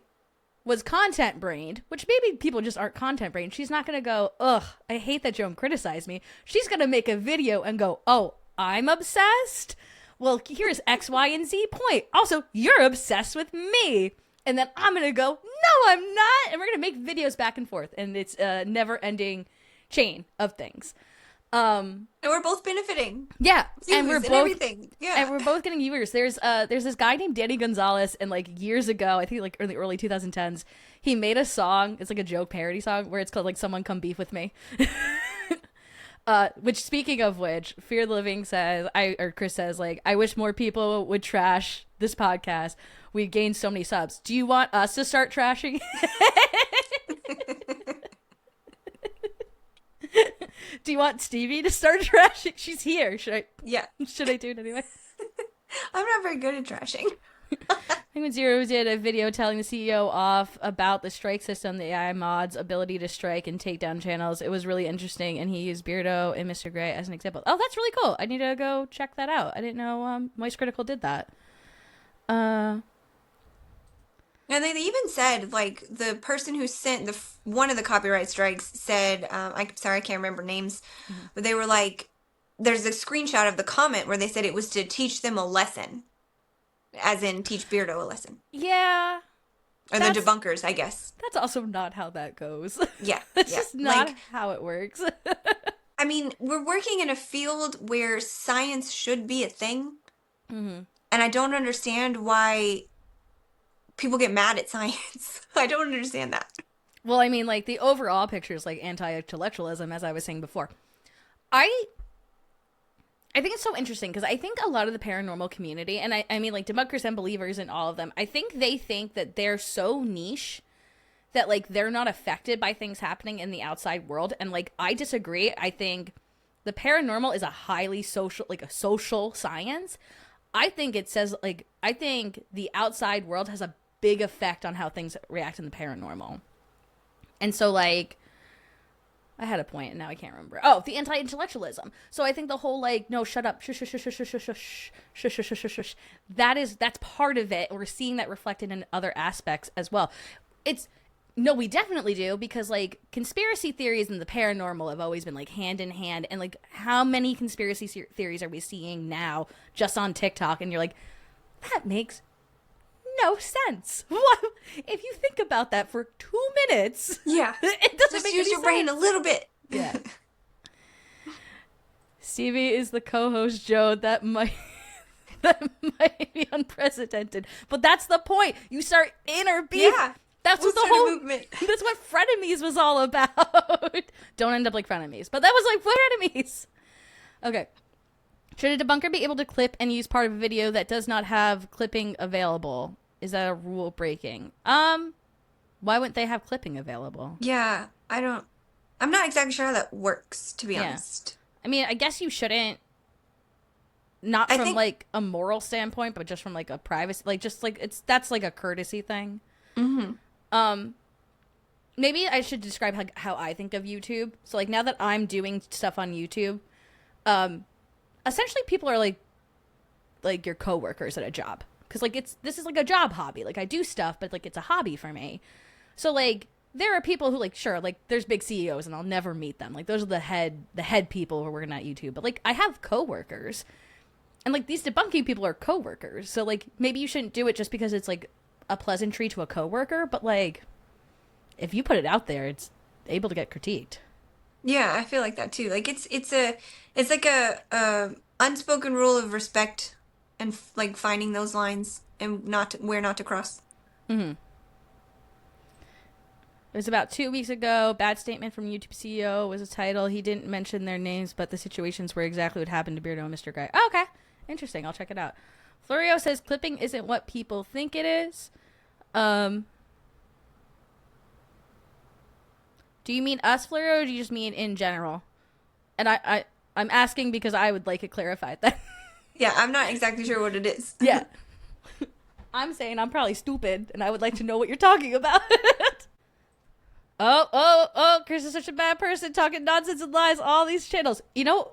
was content brained, which maybe people just aren't content brained, she's not gonna go, "Ugh, I hate that Joan criticized me." She's gonna make a video and go, "Oh, I'm obsessed? Well, here's X, Y, and Z point. Also, you're obsessed with me." And then I'm gonna go, "No, I'm not." And we're gonna make videos back and forth, and it's a never-ending chain of things. And we're both benefiting. Yeah, and we're both everything. Yeah, and we're both getting viewers. There's this guy named Danny Gonzalez, and like years ago, I think like in the early 2010s, he made a song. It's like a joke parody song where it's called like "Someone Come Beef with Me." Which, speaking of which, Fear the Living says, Chris says, like, "I wish more people would trash this podcast. We gained so many subs. Do you want us to start trashing?" Do you want Stevie to start trashing? She's here. Should I? Yeah. Should I do it anyway? I'm not very good at trashing. Penguin Zero did a video telling the CEO off about the strike system, the AI mods' ability to strike and take down channels. It was really interesting, and he used Beardo and Mr. Gray as an example. Oh, that's really cool. I need to go check that out. I didn't know Moist Critical did that. And they even said, like, the person who sent one of the copyright strikes said, I'm sorry, I can't remember names, but they were like, there's a screenshot of the comment where they said it was to teach them a lesson, as in teach Beardo a lesson. Yeah. Or the debunkers, I guess. That's also not how that goes. Yeah. That's just not how it works. I mean, we're working in a field where science should be a thing. Mm-hmm. And I don't understand why people get mad at science. I don't understand that. Well, I mean, like, the overall picture is like anti-intellectualism, as I was saying before. I think it's so interesting because I think a lot of the paranormal community, and I mean, like, debunkers and believers and all of them, I think they think that they're so niche that, like, they're not affected by things happening in the outside world. And, like, I disagree. I think the paranormal is a highly social, like, a social science. I think it says, like, I think the outside world has a big effect on how things react in the paranormal. And so, like, I had a point and now I can't remember. Oh, the anti-intellectualism. So I think the whole, like, no, shut up, shush, shush, shush, shush, shush, shush, shush, shush, shush, shush, that's part of it. We're seeing that reflected in other aspects as well. No, we definitely do, because, like, conspiracy theories and the paranormal have always been, like, hand in hand. And, like, how many conspiracy theories are we seeing now just on TikTok? And you're like, that makes no sense. What? If you think about that for 2 minutes, yeah, it doesn't just make use any your sense. brain a little bit. Yeah. Stevie is the co-host, Joe. That might be unprecedented, but that's the point. You start inner beef. Yeah. That's what the whole movement. That's what frenemies was all about. Don't end up like frenemies, but that was like frenemies. Okay. Should a debunker be able to clip and use part of a video that does not have clipping available? Is that a rule breaking? Why wouldn't they have clipping available? Yeah, I'm not exactly sure how that works, to be honest. I mean, I guess you shouldn't. Not from like a moral standpoint, but just from like a privacy, like just like that's like a courtesy thing. Mm-hmm. Maybe I should describe how I think of YouTube. So like now that I'm doing stuff on YouTube, essentially people are like your coworkers at a job. Because like this is like a job hobby. Like I do stuff, but like it's a hobby for me. So like there are people who like, sure, like there's big CEOs and I'll never meet them. Like those are the head people who are working at YouTube. But like I have coworkers. And like these debunking people are coworkers. So like maybe you shouldn't do it just because it's like a pleasantry to a coworker, but like if you put it out there, it's able to get critiqued. Yeah, I feel like that too. Like it's like a unspoken rule of respect and like finding those lines and where not to cross. Mm-hmm. It was about 2 weeks ago. Bad statement from YouTube CEO was a title. He didn't mention their names, but the situations were exactly what happened to Beardo and Mr. Guy. Oh, okay. Interesting. I'll check it out. Florio says clipping isn't what people think it is. Do you mean us, Florio, or do you just mean in general? And I'm asking because I would like it clarified then. Yeah, I'm not exactly sure what it is. Yeah. I'm saying I'm probably stupid, and I would like to know what you're talking about. Oh, Chris is such a bad person talking nonsense and lies, all these channels. You know,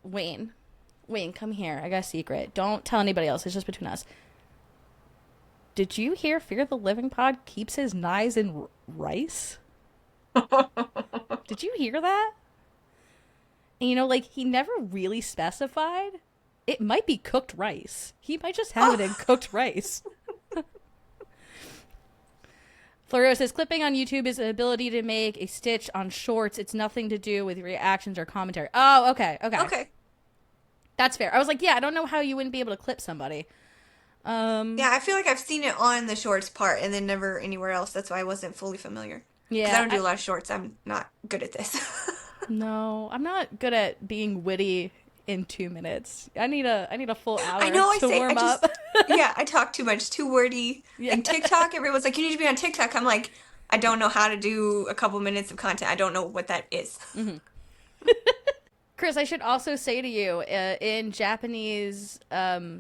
Wayne, come here. I got a secret. Don't tell anybody else. It's just between us. Did you hear Fear the Living Pod keeps his knives in rice? Did you hear that? And you know, like, he never really specified. It might be cooked rice. He might just have it in cooked rice. Florio says, clipping on YouTube is the ability to make a stitch on shorts. It's nothing to do with reactions or commentary. Oh, okay. That's fair. I was like, yeah, I don't know how you wouldn't be able to clip somebody. Yeah, I feel like I've seen it on the shorts part and then never anywhere else. That's why I wasn't fully familiar. Yeah. Because I don't do a lot of shorts. I'm not good at this. No, I'm not good at being witty in 2 minutes. I need a full hour to warm up. Yeah, I talk too much, too wordy. Yeah. Like TikTok, everyone's like, you need to be on TikTok. I'm like, I don't know how to do a couple minutes of content. I don't know what that is. Mm-hmm. Chris, I should also say to you, in Japanese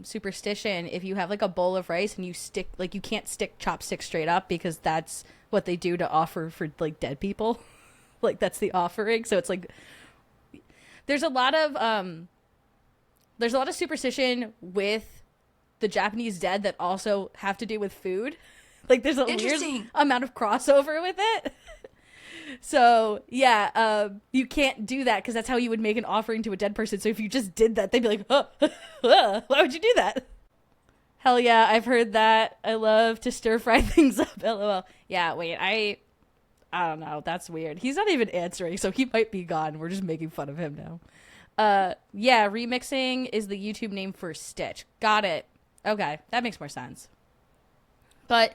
superstition, if you have like a bowl of rice and you stick, like, you can't stick chopsticks straight up because that's what they do to offer for like dead people. Like, that's the offering. So it's like there's a lot of superstition with the Japanese dead that also have to do with food. Like, there's a weird amount of crossover with it. So yeah, you can't do that because that's how you would make an offering to a dead person. So if you just did that, they'd be like, why would you do that? Hell yeah, I've heard that. I love to stir fry things up. LOL. Yeah, wait, I don't know. That's weird. He's not even answering, so he might be gone. We're just making fun of him now. Yeah, remixing is the YouTube name for Stitch. Got it. Okay, that makes more sense. But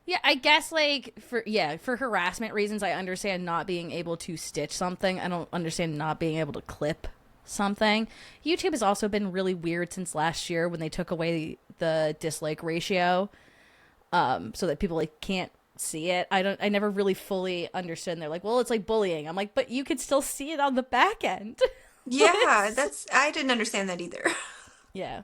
yeah, I guess like for harassment reasons, I understand not being able to stitch something. I don't understand not being able to clip something. YouTube has also been really weird since last year when they took away the dislike ratio, so that people like can't see it. I never really fully understood. And they're like, well, it's like bullying. I'm like, but you could still see it on the back end. Yeah, I didn't understand that either. Yeah.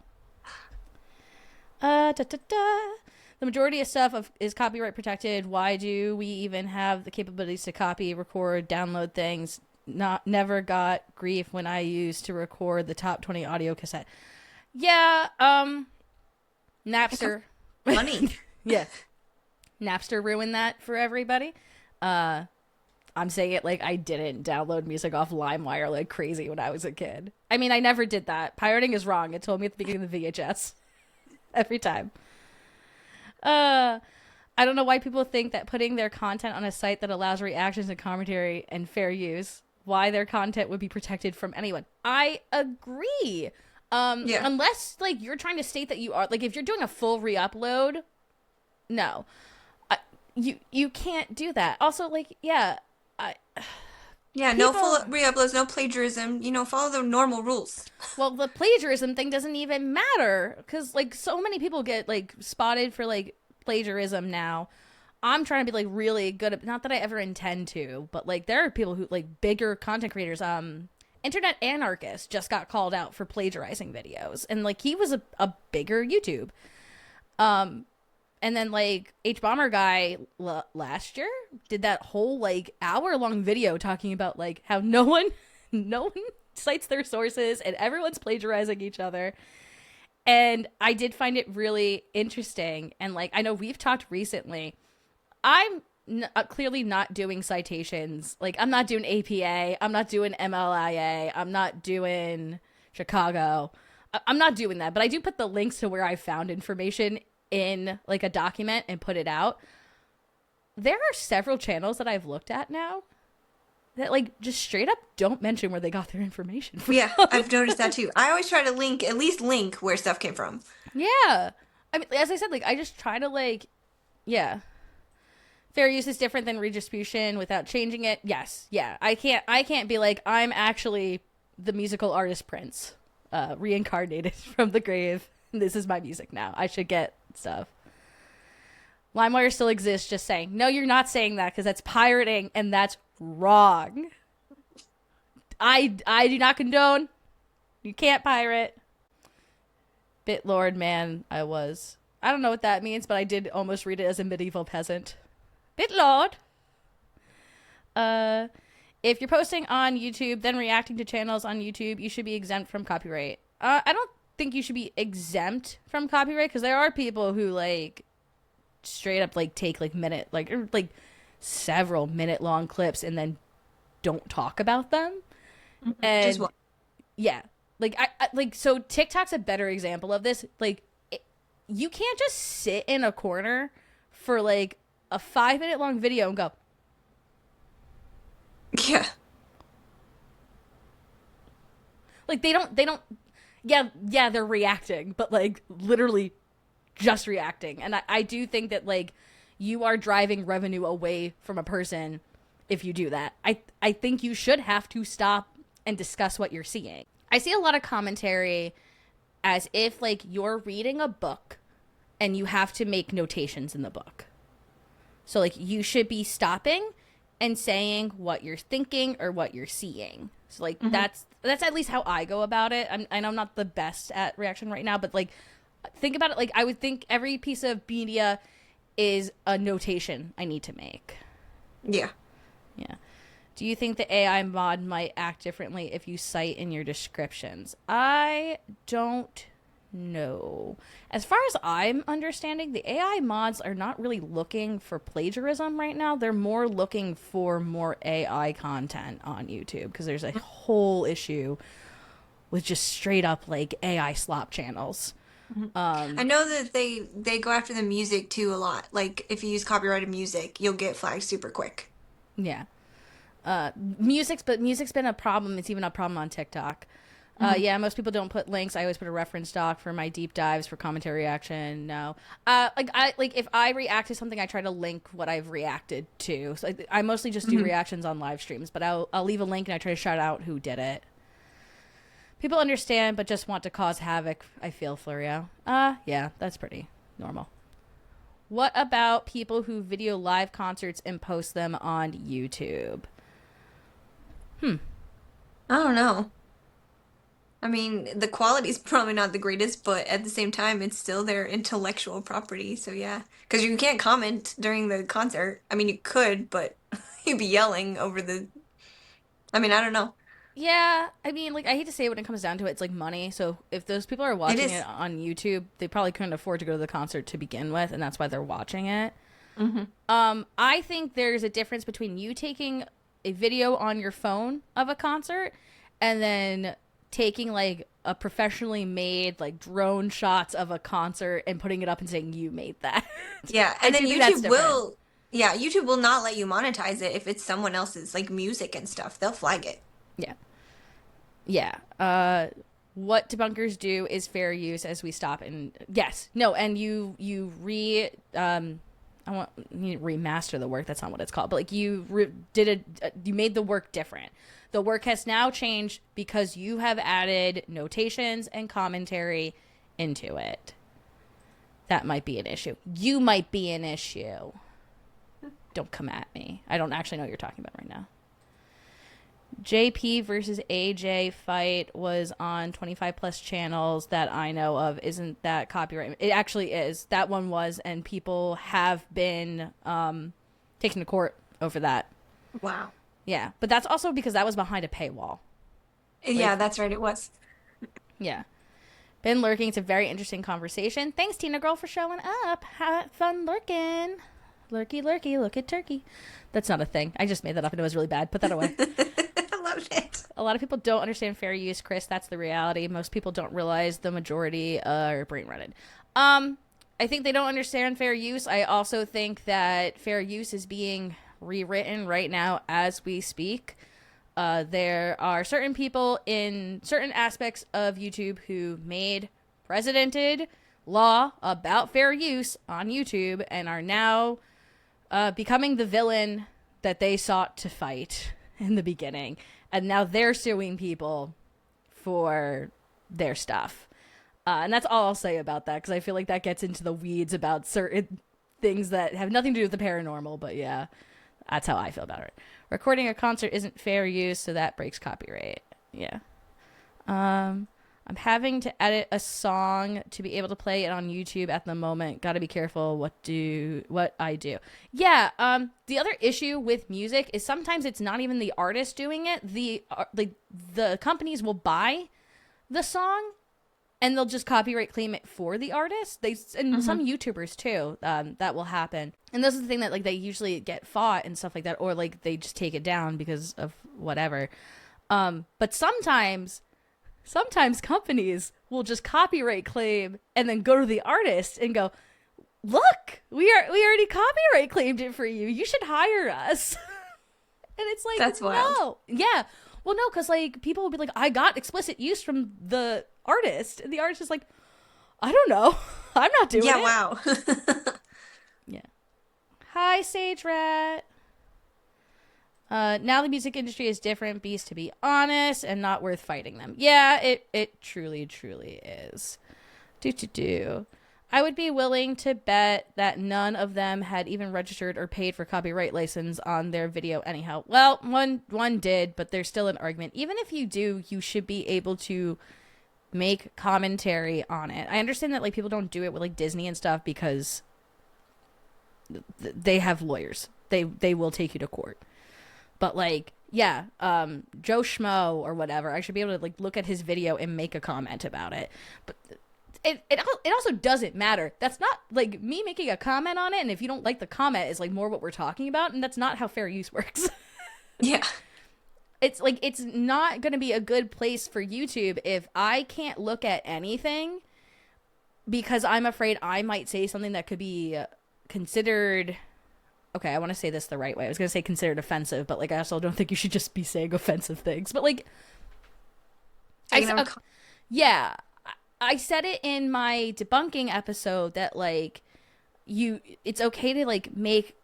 The majority of stuff is copyright protected. Why do we even have the capabilities to copy, record, download things? Never got grief when I used to record the top 20 audio cassette. Yeah, Napster. Funny. Yeah. Napster ruined that for everybody. I'm saying it like I didn't download music off LimeWire like crazy when I was a kid. I mean, I never did that. Pirating is wrong. It told me at the beginning of the VHS. Every time. I don't know why people think that putting their content on a site that allows reactions and commentary and fair use, why their content would be protected from anyone. I agree. Yeah. Unless like you're trying to state that you are, like if you're doing a full re-upload, no. You can't do that. Also, like, yeah. No full re-uploads, no plagiarism. Follow the normal rules. Well, the plagiarism thing doesn't even matter because, like, so many people get, like, spotted for, like, plagiarism now. I'm trying to be, like, really good at, not that I ever intend to, but, like, there are people who, like, bigger content creators, Internet Anarchist just got called out for plagiarizing videos. And, like, he was a bigger YouTube. And then, like, H-Bomber guy last year did that whole, like, hour-long video talking about, like, how no one cites their sources and everyone's plagiarizing each other. And I did find it really interesting. And, like, I know we've talked recently. I'm clearly not doing citations. Like, I'm not doing APA. I'm not doing MLIA. I'm not doing Chicago. I'm not doing that. But I do put the links to where I found information in like a document and put it out. There are several channels that I've looked at now that like just straight up don't mention where they got their information from. Yeah, I've noticed that too. I always try to at least link where stuff came from. Yeah. I mean, as I said, like I just try to like, yeah. Fair use is different than redistribution without changing it. Yes. Yeah. I can't be like, I'm actually the musical artist Prince, reincarnated from the grave. This is my music now. I should get stuff. LimeWire still exists, just saying. No, you're not saying that because that's pirating and that's wrong. I do not condone. You can't pirate. Bitlord, man, I was. I don't know what that means, but I did almost read it as a medieval peasant. Bitlord. If you're posting on YouTube, then reacting to channels on YouTube, you should be exempt from copyright. I don't think you should be exempt from copyright because there are people who like straight up like take like several minute long clips and then don't talk about them. And yeah, like I like, so TikTok's a better example of this. Like you can't just sit in a corner for like a 5 minute long video and go, yeah, like they don't yeah they're reacting, but like literally just reacting. And I do think that like you are driving revenue away from a person if you do that. I think you should have to stop and discuss what you're seeing. I see a lot of commentary as if like you're reading a book and you have to make notations in the book. So like you should be stopping and saying what you're thinking or what you're seeing. So like that's at least how I go about it. I know I'm not the best at reaction right now, but like think about it. Like I would think every piece of media is a notation I need to make. Yeah. Yeah. Do you think the AI mod might act differently if you cite in your descriptions? I don't know. As far as I'm understanding, the AI mods are not really looking for plagiarism right now. They're more looking for more AI content on YouTube because there's a whole issue with just straight up like AI slop channels. I know that they go after the music too a lot. Like if you use copyrighted music, you'll get flagged super quick. Yeah. Music's been a problem. It's even a problem on TikTok. Yeah, most people don't put links. I always put a reference doc for my deep dives for commentary reaction. No. If I react to something, I try to link what I've reacted to. So I mostly just do reactions on live streams, but I'll leave a link and I try to shout out who did it. People understand, but just want to cause havoc, I feel, Florio. Yeah, that's pretty normal. What about people who video live concerts and post them on YouTube? I don't know. I mean, the quality's probably not the greatest, but at the same time, it's still their intellectual property. So yeah, because you can't comment during the concert. I mean, you could, but you'd be yelling over the. I mean, I don't know. Yeah, I mean, like, I hate to say it when it comes down to it, it's like money. So if those people are watching it on YouTube, they probably couldn't afford to go to the concert to begin with, and that's why they're watching it. I think there's a difference between you taking a video on your phone of a concert and then taking like a professionally made like drone shots of a concert and putting it up and saying you made that. Yeah, and then YouTube will not let you monetize it if it's someone else's like music and stuff. They'll flag it. Yeah. What debunkers do is fair use as we stop and yes. No, and you remaster the work. That's not what it's called. But like you made the work different. The work has now changed because you have added notations and commentary into it. That might be an issue. You might be an issue. Don't come at me. I don't actually know what you're talking about right now. JP versus AJ fight was on 25 plus channels that I know of. Isn't that copyright? It actually is. That one was, and people have been taken to court over that. Wow. Yeah, but that's also because that was behind a paywall. Yeah, that's right. It was. Yeah. Been lurking. It's a very interesting conversation. Thanks, Tina Girl, for showing up. Have fun lurking. Lurky, lurky, look at turkey. That's not a thing. I just made that up and it was really bad. Put that away. I love it. A lot of people don't understand fair use, Chris. That's the reality. Most people don't realize the majority are brain rotted. I think they don't understand fair use. I also think that fair use is being rewritten right now as we speak. There are certain people in certain aspects of YouTube who made precedented law about fair use on YouTube and are now becoming the villain that they sought to fight in the beginning. And now they're suing people for their stuff. And that's all I'll say about that, because I feel like that gets into the weeds about certain things that have nothing to do with the paranormal. But yeah, that's how I feel about it. Recording a concert isn't fair use, so that breaks copyright. Yeah. I'm having to edit a song to be able to play it on YouTube at the moment. Got to be careful what I do. Yeah. The other issue with music is sometimes it's not even the artist doing it. The companies will buy the song and they'll just copyright claim it for the artist. Some YouTubers too. That will happen. And this is the thing that like they usually get fought and stuff like that, or like they just take it down because of whatever. But sometimes companies will just copyright claim and then go to the artist and go, look, we already copyright claimed it for you. You should hire us. And it's like, that's wild. No. Yeah. Well, no, because like people will be like, I got explicit use from the artist. And the artist is like, I don't know. I'm not doing it. Yeah, wow. Yeah. Hi, Sage Rat. Now the music industry is different beast, to be honest, and not worth fighting them. Yeah, it truly, truly is. I would be willing to bet that none of them had even registered or paid for copyright license on their video anyhow. Well, one did, but there's still an argument. Even if you do, you should be able to make commentary on it. I understand that like people don't do it with like Disney and stuff because they have lawyers. They will take you to court. But like, yeah, Joe Schmo or whatever, I should be able to like look at his video and make a comment about it. But it also doesn't matter. That's not like me making a comment on it. And if you don't like the comment is like more what we're talking about. And that's not how fair use works. Yeah. It's like, it's not going to be a good place for YouTube if I can't look at anything because I'm afraid I might say something that could be considered... Okay, I want to say this the right way. I was going to say considered offensive, but like I also don't think you should just be saying offensive things. But like, yeah, I said it in my debunking episode that like it's okay to like make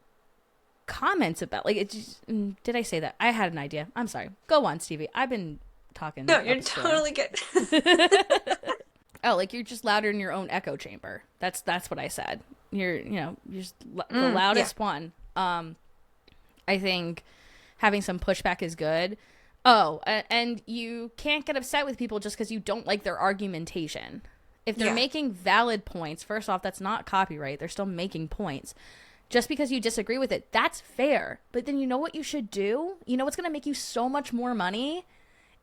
comments about like it. Just, did I say that? I had an idea. I'm sorry. Go on, Stevie. I've been talking. No, you're totally good. Oh, like you're just louder in your own echo chamber. That's what I said. You're just the loudest one. I think having some pushback is good. Oh, and you can't get upset with people just because you don't like their argumentation. If they're making valid points, first off, that's not copyright. They're still making points. Just because you disagree with it, that's fair. But then you know what you should do? You know what's going to make you so much more money?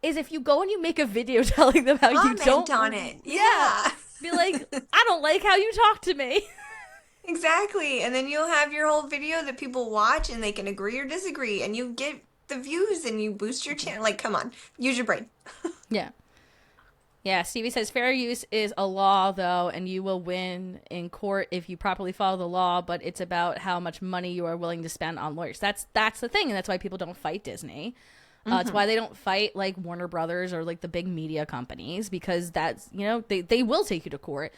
Is if you go and you make a video telling them how you don't... Comment on it. Yeah. Be like, I don't like how you talk to me. Exactly. And then you'll have your whole video that people watch and they can agree or disagree. And you get the views and you boost your channel. Like, come on. Use your brain. Yeah. Yeah, Stevie says fair use is a law, though, and you will win in court if you properly follow the law, but it's about how much money you are willing to spend on lawyers. That's the thing, and that's why people don't fight Disney. It's why they don't fight, like, Warner Brothers or, like, the big media companies, because that's, they will take you to court.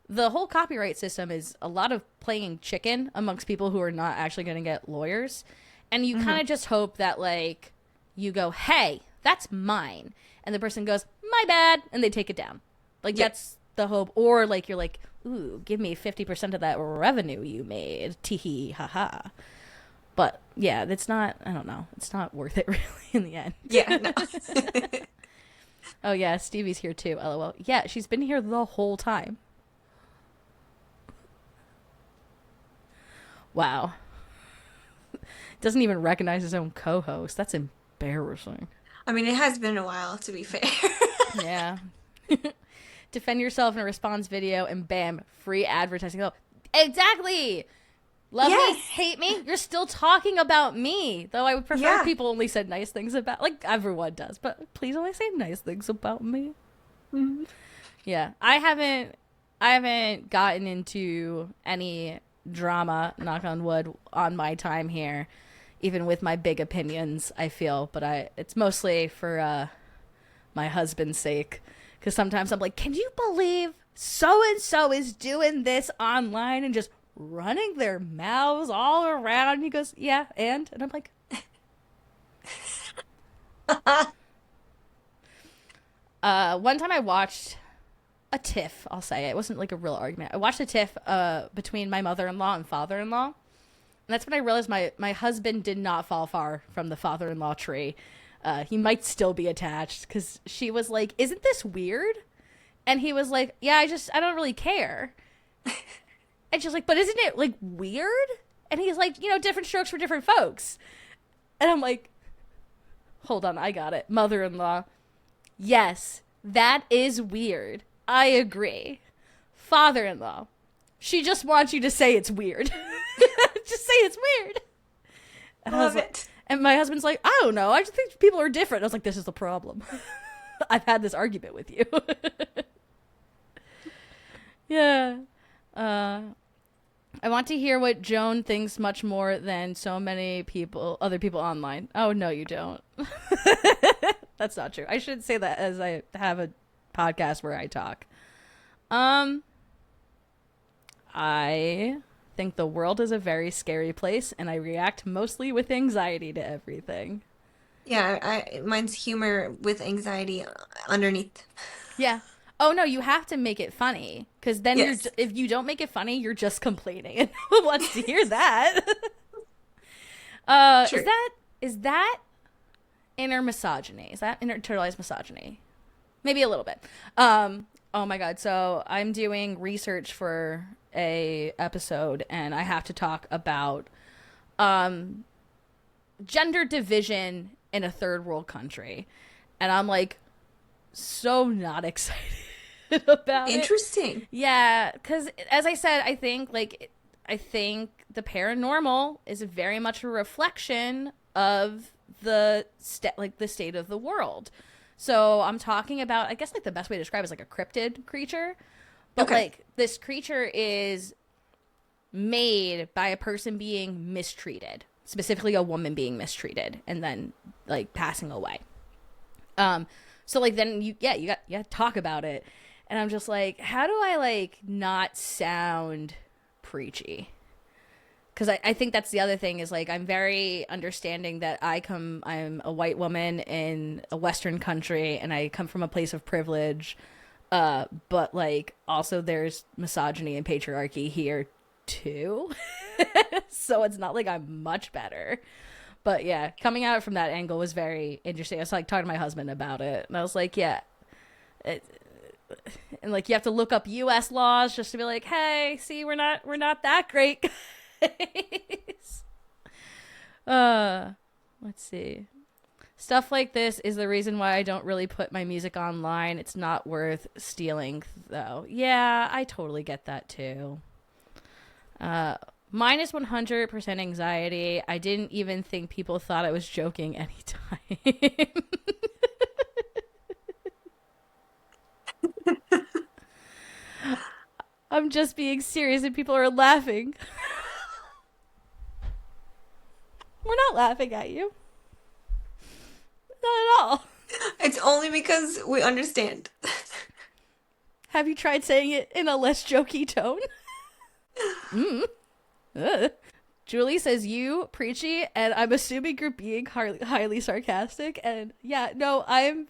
The whole copyright system is a lot of playing chicken amongst people who are not actually going to get lawyers. And you kind of just hope that, like, you go, hey, that's mine. And the person goes, my bad. And they take it down. Like, that's the hope. Or, like, you're like, ooh, give me 50% of that revenue you made. Tee-hee, ha-ha. But, yeah, it's not, I don't know. It's not worth it, really, in the end. Yeah, no. Oh, yeah, Stevie's here, too, LOL. Yeah, she's been here the whole time. Wow. Doesn't even recognize his own co-host. That's embarrassing. I mean, it has been a while, to be fair. Yeah. Defend yourself in a response video and bam, free advertising. Oh, exactly. Love me, hate me. You're still talking about me. Though I would prefer people only said nice things about, like everyone does, but please only say nice things about me. Mm-hmm. Yeah. I haven't gotten into any drama, knock on wood, on my time here. even with my big opinions, I feel, but it's mostly for my husband's sake, because sometimes I'm like, can you believe so and so is doing this online and just running their mouths all around? And he goes, yeah, and I'm like, one time I watched a tiff, I'll say. It wasn't like a real argument. I watched a tiff between my mother-in-law and father-in-law. And that's when I realized my husband did not fall far from the father-in-law tree. He might still be attached, because she was like, isn't this weird? And he was like, yeah, I don't really care. And she's like, but isn't it like weird? And he's like, different strokes for different folks. And I'm like, hold on, I got it. Mother-in-law. Yes, that is weird. I agree. Father-in-law. She just wants you to say it's weird. Just say it's weird. And Love it. And my husband's like, I don't know. I just think people are different. I was like, this is the problem. I've had this argument with you. Yeah. I want to hear what Joan thinks much more than so many other people online. Oh, no, you don't. That's not true. I should say that as I have a podcast where I talk. I think the world is a very scary place, and I react mostly with anxiety to everything. Yeah, mine's humor with anxiety underneath. Yeah. Oh, no, you have to make it funny, because then Yes. if you don't make it funny, you're just complaining, and no one wants to hear that. True. Is that inner misogyny? Is that internalized misogyny? Maybe a little bit. Oh my God. So I'm doing research for a episode, and I have to talk about gender division in a third world country. And I'm like so not excited about it. Interesting. Yeah, because as I said, I think the paranormal is very much a reflection of the state of the world. So I'm talking about, I guess like the best way to describe it is like a cryptid creature. But Okay. like this creature is made by a person being mistreated, specifically a woman being mistreated and then like passing away. So like then you got to talk about it. And I'm just like, how do I like not sound preachy? Because I think that's the other thing is like I'm very understanding that I'm a white woman in a Western country, and I come from a place of privilege. But like also there's misogyny and patriarchy here too. So it's not like I'm much better. But yeah, coming at it from that angle was very interesting. I was like talking to my husband about it, and I was like, yeah. And like you have to look up US laws just to be like, hey, see, we're not that great. Let's see. Stuff like this is the reason why I don't really put my music online. It's not worth stealing, though. Yeah, I totally get that, too. Mine is 100% anxiety. I didn't even think people thought I was joking anytime. I'm just being serious and people are laughing. We're not laughing at you. Not at all. It's only because we understand. Have you tried saying it in a less jokey tone? Julie says you preachy, and I'm assuming you're being highly sarcastic. And yeah, no, I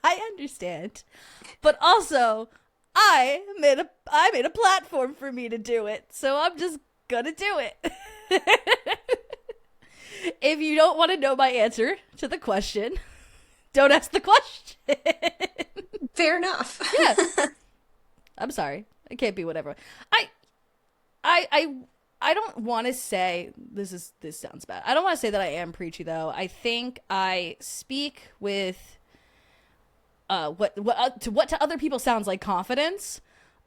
understand, but also I made a platform for me to do it, so I'm just gonna do it. If you don't want to know my answer to the question, don't ask the question. Fair enough. Yeah. I'm sorry. It can't be whatever. I don't want to say this sounds bad. I don't want to say that I am preachy though. I think I speak with what to other people sounds like confidence.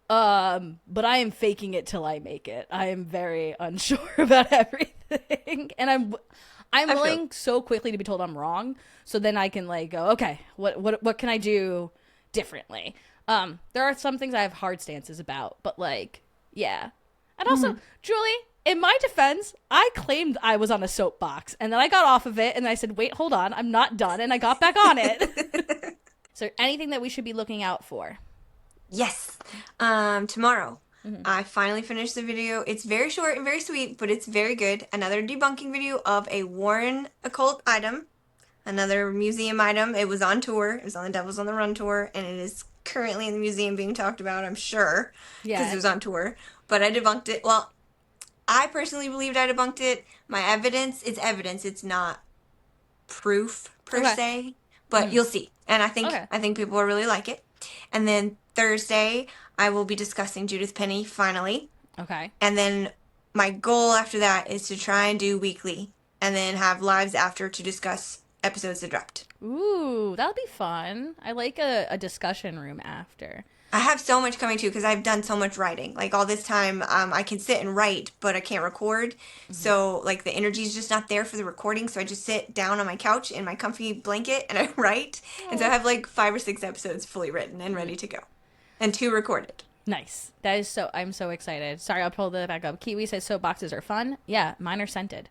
But I am faking it till I make it. I am very unsure about everything, and I'm willing so quickly to be told I'm wrong, so then I can like go, okay, what can I do differently? There are some things I have hard stances about, but like, yeah. And also, Julie, in my defense, I claimed I was on a soapbox, and then I got off of it, and I said, wait, hold on, I'm not done, and I got back on it. So anything that we should be looking out for? Yes. Tomorrow, I finally finished the video. It's very short and very sweet, but it's very good. Another debunking video of a Warren occult item, another museum item. It was on tour. It was on the Devils on the Run tour, and it is currently in the museum being talked about, I'm sure, because it was on tour. But I debunked it. Well, I personally believed I debunked it. My evidence is evidence. It's not proof per se, but you'll see. And I think people will really like it. And then Thursday, I will be discussing Judith Penny finally. Okay. And then my goal after that is to try and do weekly, and then have lives after to discuss episodes that dropped. Ooh, that'll be fun. I like a discussion room after. I have so much coming too because I've done so much writing. Like all this time, I can sit and write, but I can't record. So like the energy is just not there for the recording. So I just sit down on my couch in my comfy blanket and I write. And so I have like 5 or 6 episodes fully written and ready to go, and 2 recorded. Nice. That is so. I'm so excited. Sorry, I'll pull that back up. Kiwi says soapboxes are fun. Yeah, mine are scented.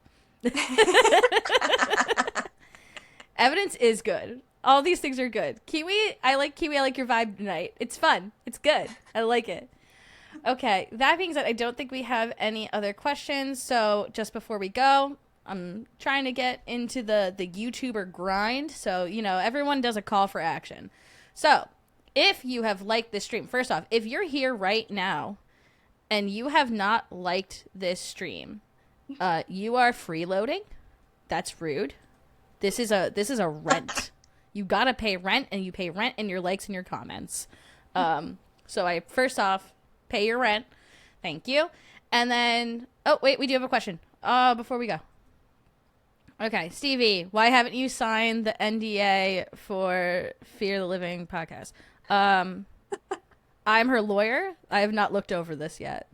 Evidence is good. All these things are good. Kiwi, I like your vibe tonight. It's fun. It's good. I like it. Okay, that being said, I don't think we have any other questions. So just before we go, I'm trying to get into the YouTuber grind. So, everyone does a call for action. So if you have liked this stream, first off, if you're here right now and you have not liked this stream, you are freeloading. That's rude. This is a rent. You gotta pay rent, and you pay rent in your likes and your comments. So first off, pay your rent. Thank you. And then, oh wait, we do have a question. Before we go. Okay, Stevie, why haven't you signed the NDA for Fear the Living podcast? I'm her lawyer. I have not looked over this yet.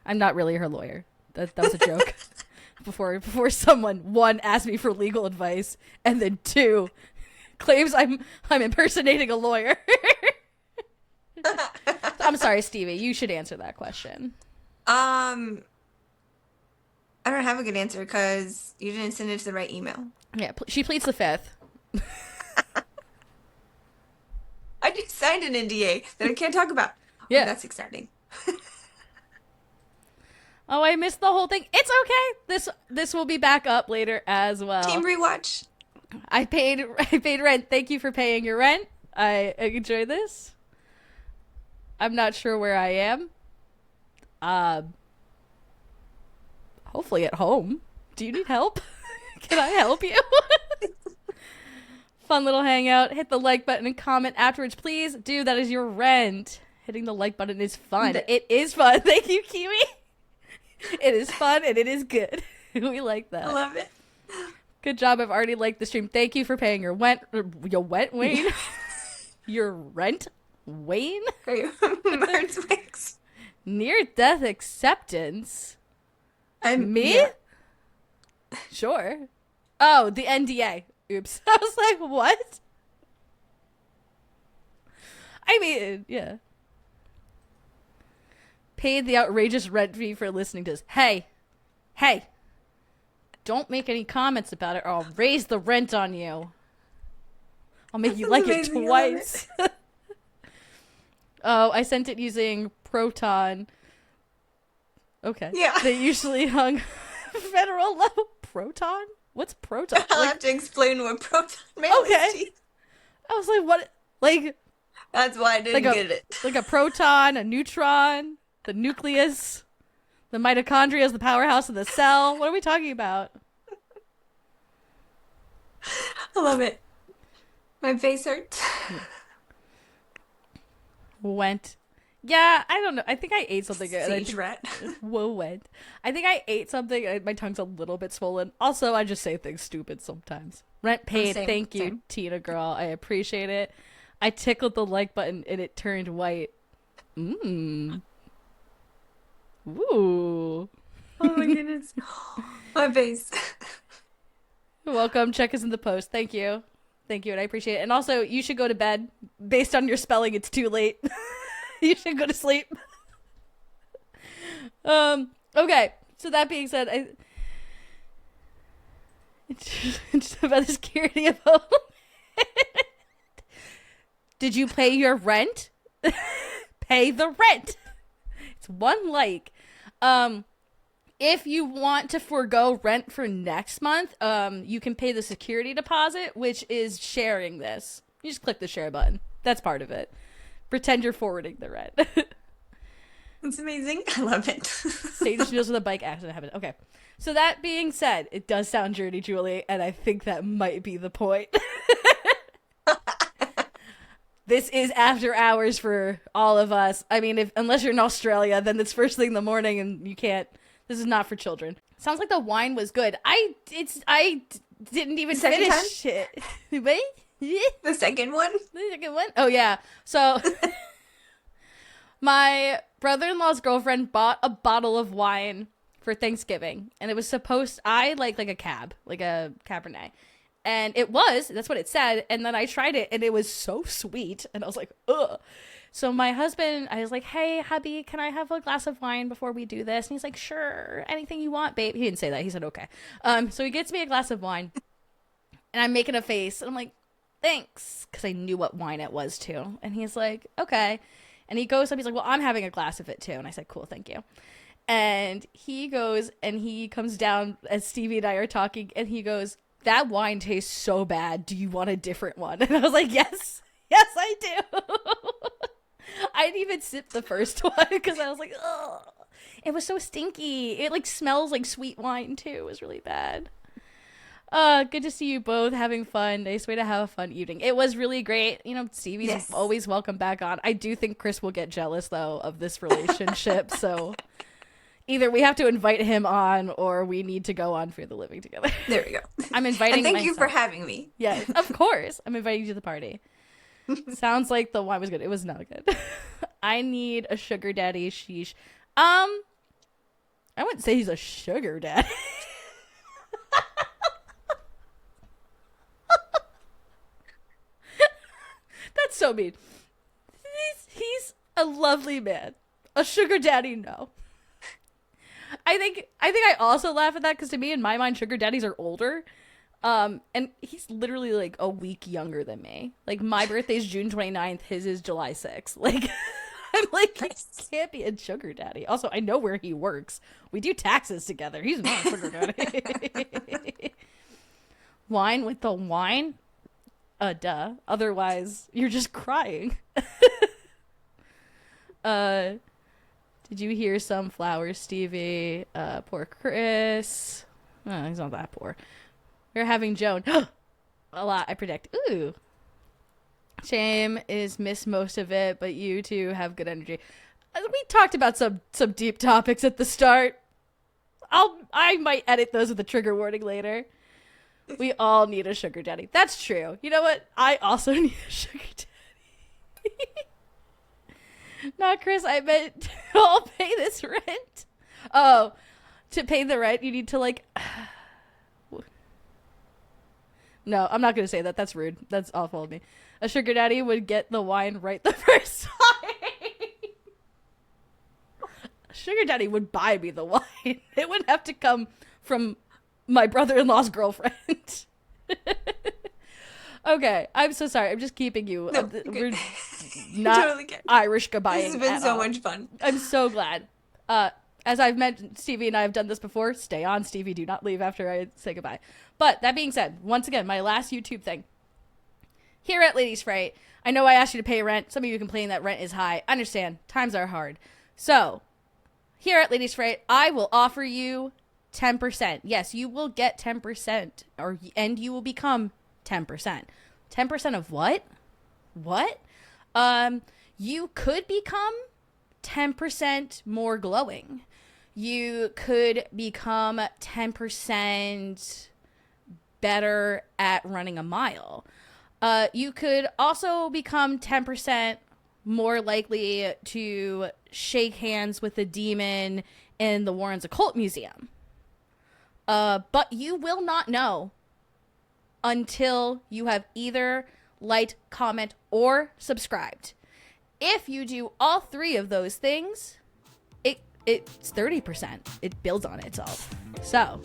I'm not really her lawyer. That was a joke. Before someone, 1, asked me for legal advice, and then 2, claims I'm impersonating a lawyer. I'm sorry, Stevie. You should answer that question. I don't have a good answer because you didn't send it to the right email. Yeah, she pleads the 5th. I just signed an NDA that I can't talk about. Yeah, that's exciting. Oh, I missed the whole thing. It's okay. This will be back up later as well. Team rewatch. I paid rent. Thank you for paying your rent. I enjoy this. I'm not sure where I am. Hopefully at home. Do you need help? Can I help you? Fun little hangout. Hit the like button and comment afterwards, please. Dude, that is your rent. Hitting the like button is fun. It is fun. Thank you, Kiwi. It is fun and it is good. We like that. I love it. Good job. I've already liked the stream. Thank you for paying your rent, Wayne. Your rent, Wayne. Near death acceptance. Me? Yeah. Sure. Oh, the NDA. Oops. I was like, what? I mean, yeah. Paid the outrageous rent fee for listening to this. Hey, don't make any comments about it or I'll raise the rent on you. I'll make you like it twice. Oh, I sent it using Proton. Okay. Yeah. They usually hung federal level. Proton? What's Proton? I'll have to explain what Proton means. Okay. I was like, what? Like. That's why I didn't get it. Like a proton, a neutron. The nucleus, the mitochondria is the powerhouse of the cell. What are we talking about? I love it. My face hurts. Yeah, I don't know. I think I ate something. Sage rat. Went. I think I ate something. And my tongue's a little bit swollen. Also, I just say things stupid sometimes. Rent paid. Thank you, Tina girl. I appreciate it. I tickled the like button and it turned white. Ooh. Oh my goodness. My face. You're welcome. Check us in the post. Thank you. And I appreciate it. And also, you should go to bed. Based on your spelling, it's too late. You should go to sleep. Okay. So that being said, it's about the security of home. Did you pay your rent? Pay the rent. It's one like. If you want to forego rent for next month, you can pay the security deposit, which is sharing this. You just click the share button. That's part of it. Pretend you're forwarding the rent. It's amazing. I love it. Sage deals with a bike accident happened. Okay. So that being said, it does sound journey, Julie, and I think that might be the point. This is after hours for all of us. I mean, unless you're in Australia, then it's first thing in the morning and you can't. This is not for children. Sounds like the wine was good. I didn't even finish it. Wait? The second one? The second one? Oh, yeah. So my brother-in-law's girlfriend bought a bottle of wine for Thanksgiving. And it was supposed... I like a cab, like a Cabernet. And that's what it said. And then I tried it and it was so sweet. And I was like, ugh. So my husband, I was like, hey, hubby, can I have a glass of wine before we do this? And he's like, sure, anything you want, babe. He didn't say that. He said, okay. So he gets me a glass of wine and I'm making a face and I'm like, thanks. Because I knew what wine it was too. And he's like, okay. And he goes up, he's like, well, I'm having a glass of it too. And I said, cool, thank you. And he goes and he comes down as Stevie and I are talking and he goes, that wine tastes so bad. Do you want a different one? And I was like, yes, I do. I didn't even sip the first one because I was like, ugh. It was so stinky. It like smells like sweet wine too. It was really bad. Good to see you both having fun. Nice way to have a fun evening. It was really great. You know, Stevie's always welcome back on. I do think Chris will get jealous though of this relationship. So either we have to invite him on or we need to go on Fear the Living together. There we go. I'm inviting and thank you for having me. Yes, of course. I'm inviting you to the party. Sounds like the wine was good. It was not good. I need a sugar daddy. Sheesh. I wouldn't say he's a sugar daddy. That's so mean. He's a lovely man. A sugar daddy, no. I think I also laugh at that because to me, in my mind, sugar daddies are older. And he's literally like a week younger than me. Like my birthday's June 29th. His is July 6th. Like I'm like, he can't be a sugar daddy. Also, I know where he works. We do taxes together. He's not a sugar daddy. Wine with the wine? Duh. Otherwise, you're just crying. Did you hear some flowers, Stevie? Poor Chris. Oh, he's not that poor. We're having Joan. A lot, I predict. Ooh. Shame is miss most of it, but you two have good energy. We talked about some deep topics at the start. I might edit those with a trigger warning later. We all need a sugar daddy. That's true. You know what? I also need a sugar daddy. Not Chris, I meant I'll pay this rent. Oh, to pay the rent, you need to like... No, I'm not going to say that. That's rude. That's awful of me. A sugar daddy would get the wine right the first time. A sugar daddy would buy me the wine. It wouldn't have to come from my brother-in-law's girlfriend. Okay, I'm so sorry. I'm just keeping you. No, we're not totally Irish goodbye. This has been so much fun. I'm so glad. As I've mentioned, Stevie and I have done this before. Stay on, Stevie. Do not leave after I say goodbye. But that being said, once again, my last YouTube thing. Here at Ladies Fright, I know I asked you to pay rent. Some of you complain that rent is high. I understand. Times are hard. So, here at Ladies Fright, I will offer you 10%. Yes, you will get 10%, and you will become 10%. 10% of what? What? You could become 10% more glowing. You could become 10% better at running a mile. You could also become 10% more likely to shake hands with a demon in the Warren's Occult Museum. But you will not know until you have either liked, comment, or subscribed. If you do all three of those things, it's 30%. It builds on itself. So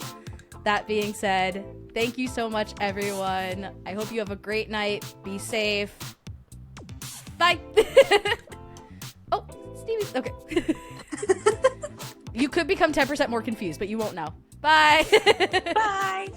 that being said, thank you so much, everyone. I hope you have a great night. Be safe. Bye. Oh, Stevie. Okay. You could become 10% more confused, but you won't know. Bye. Bye.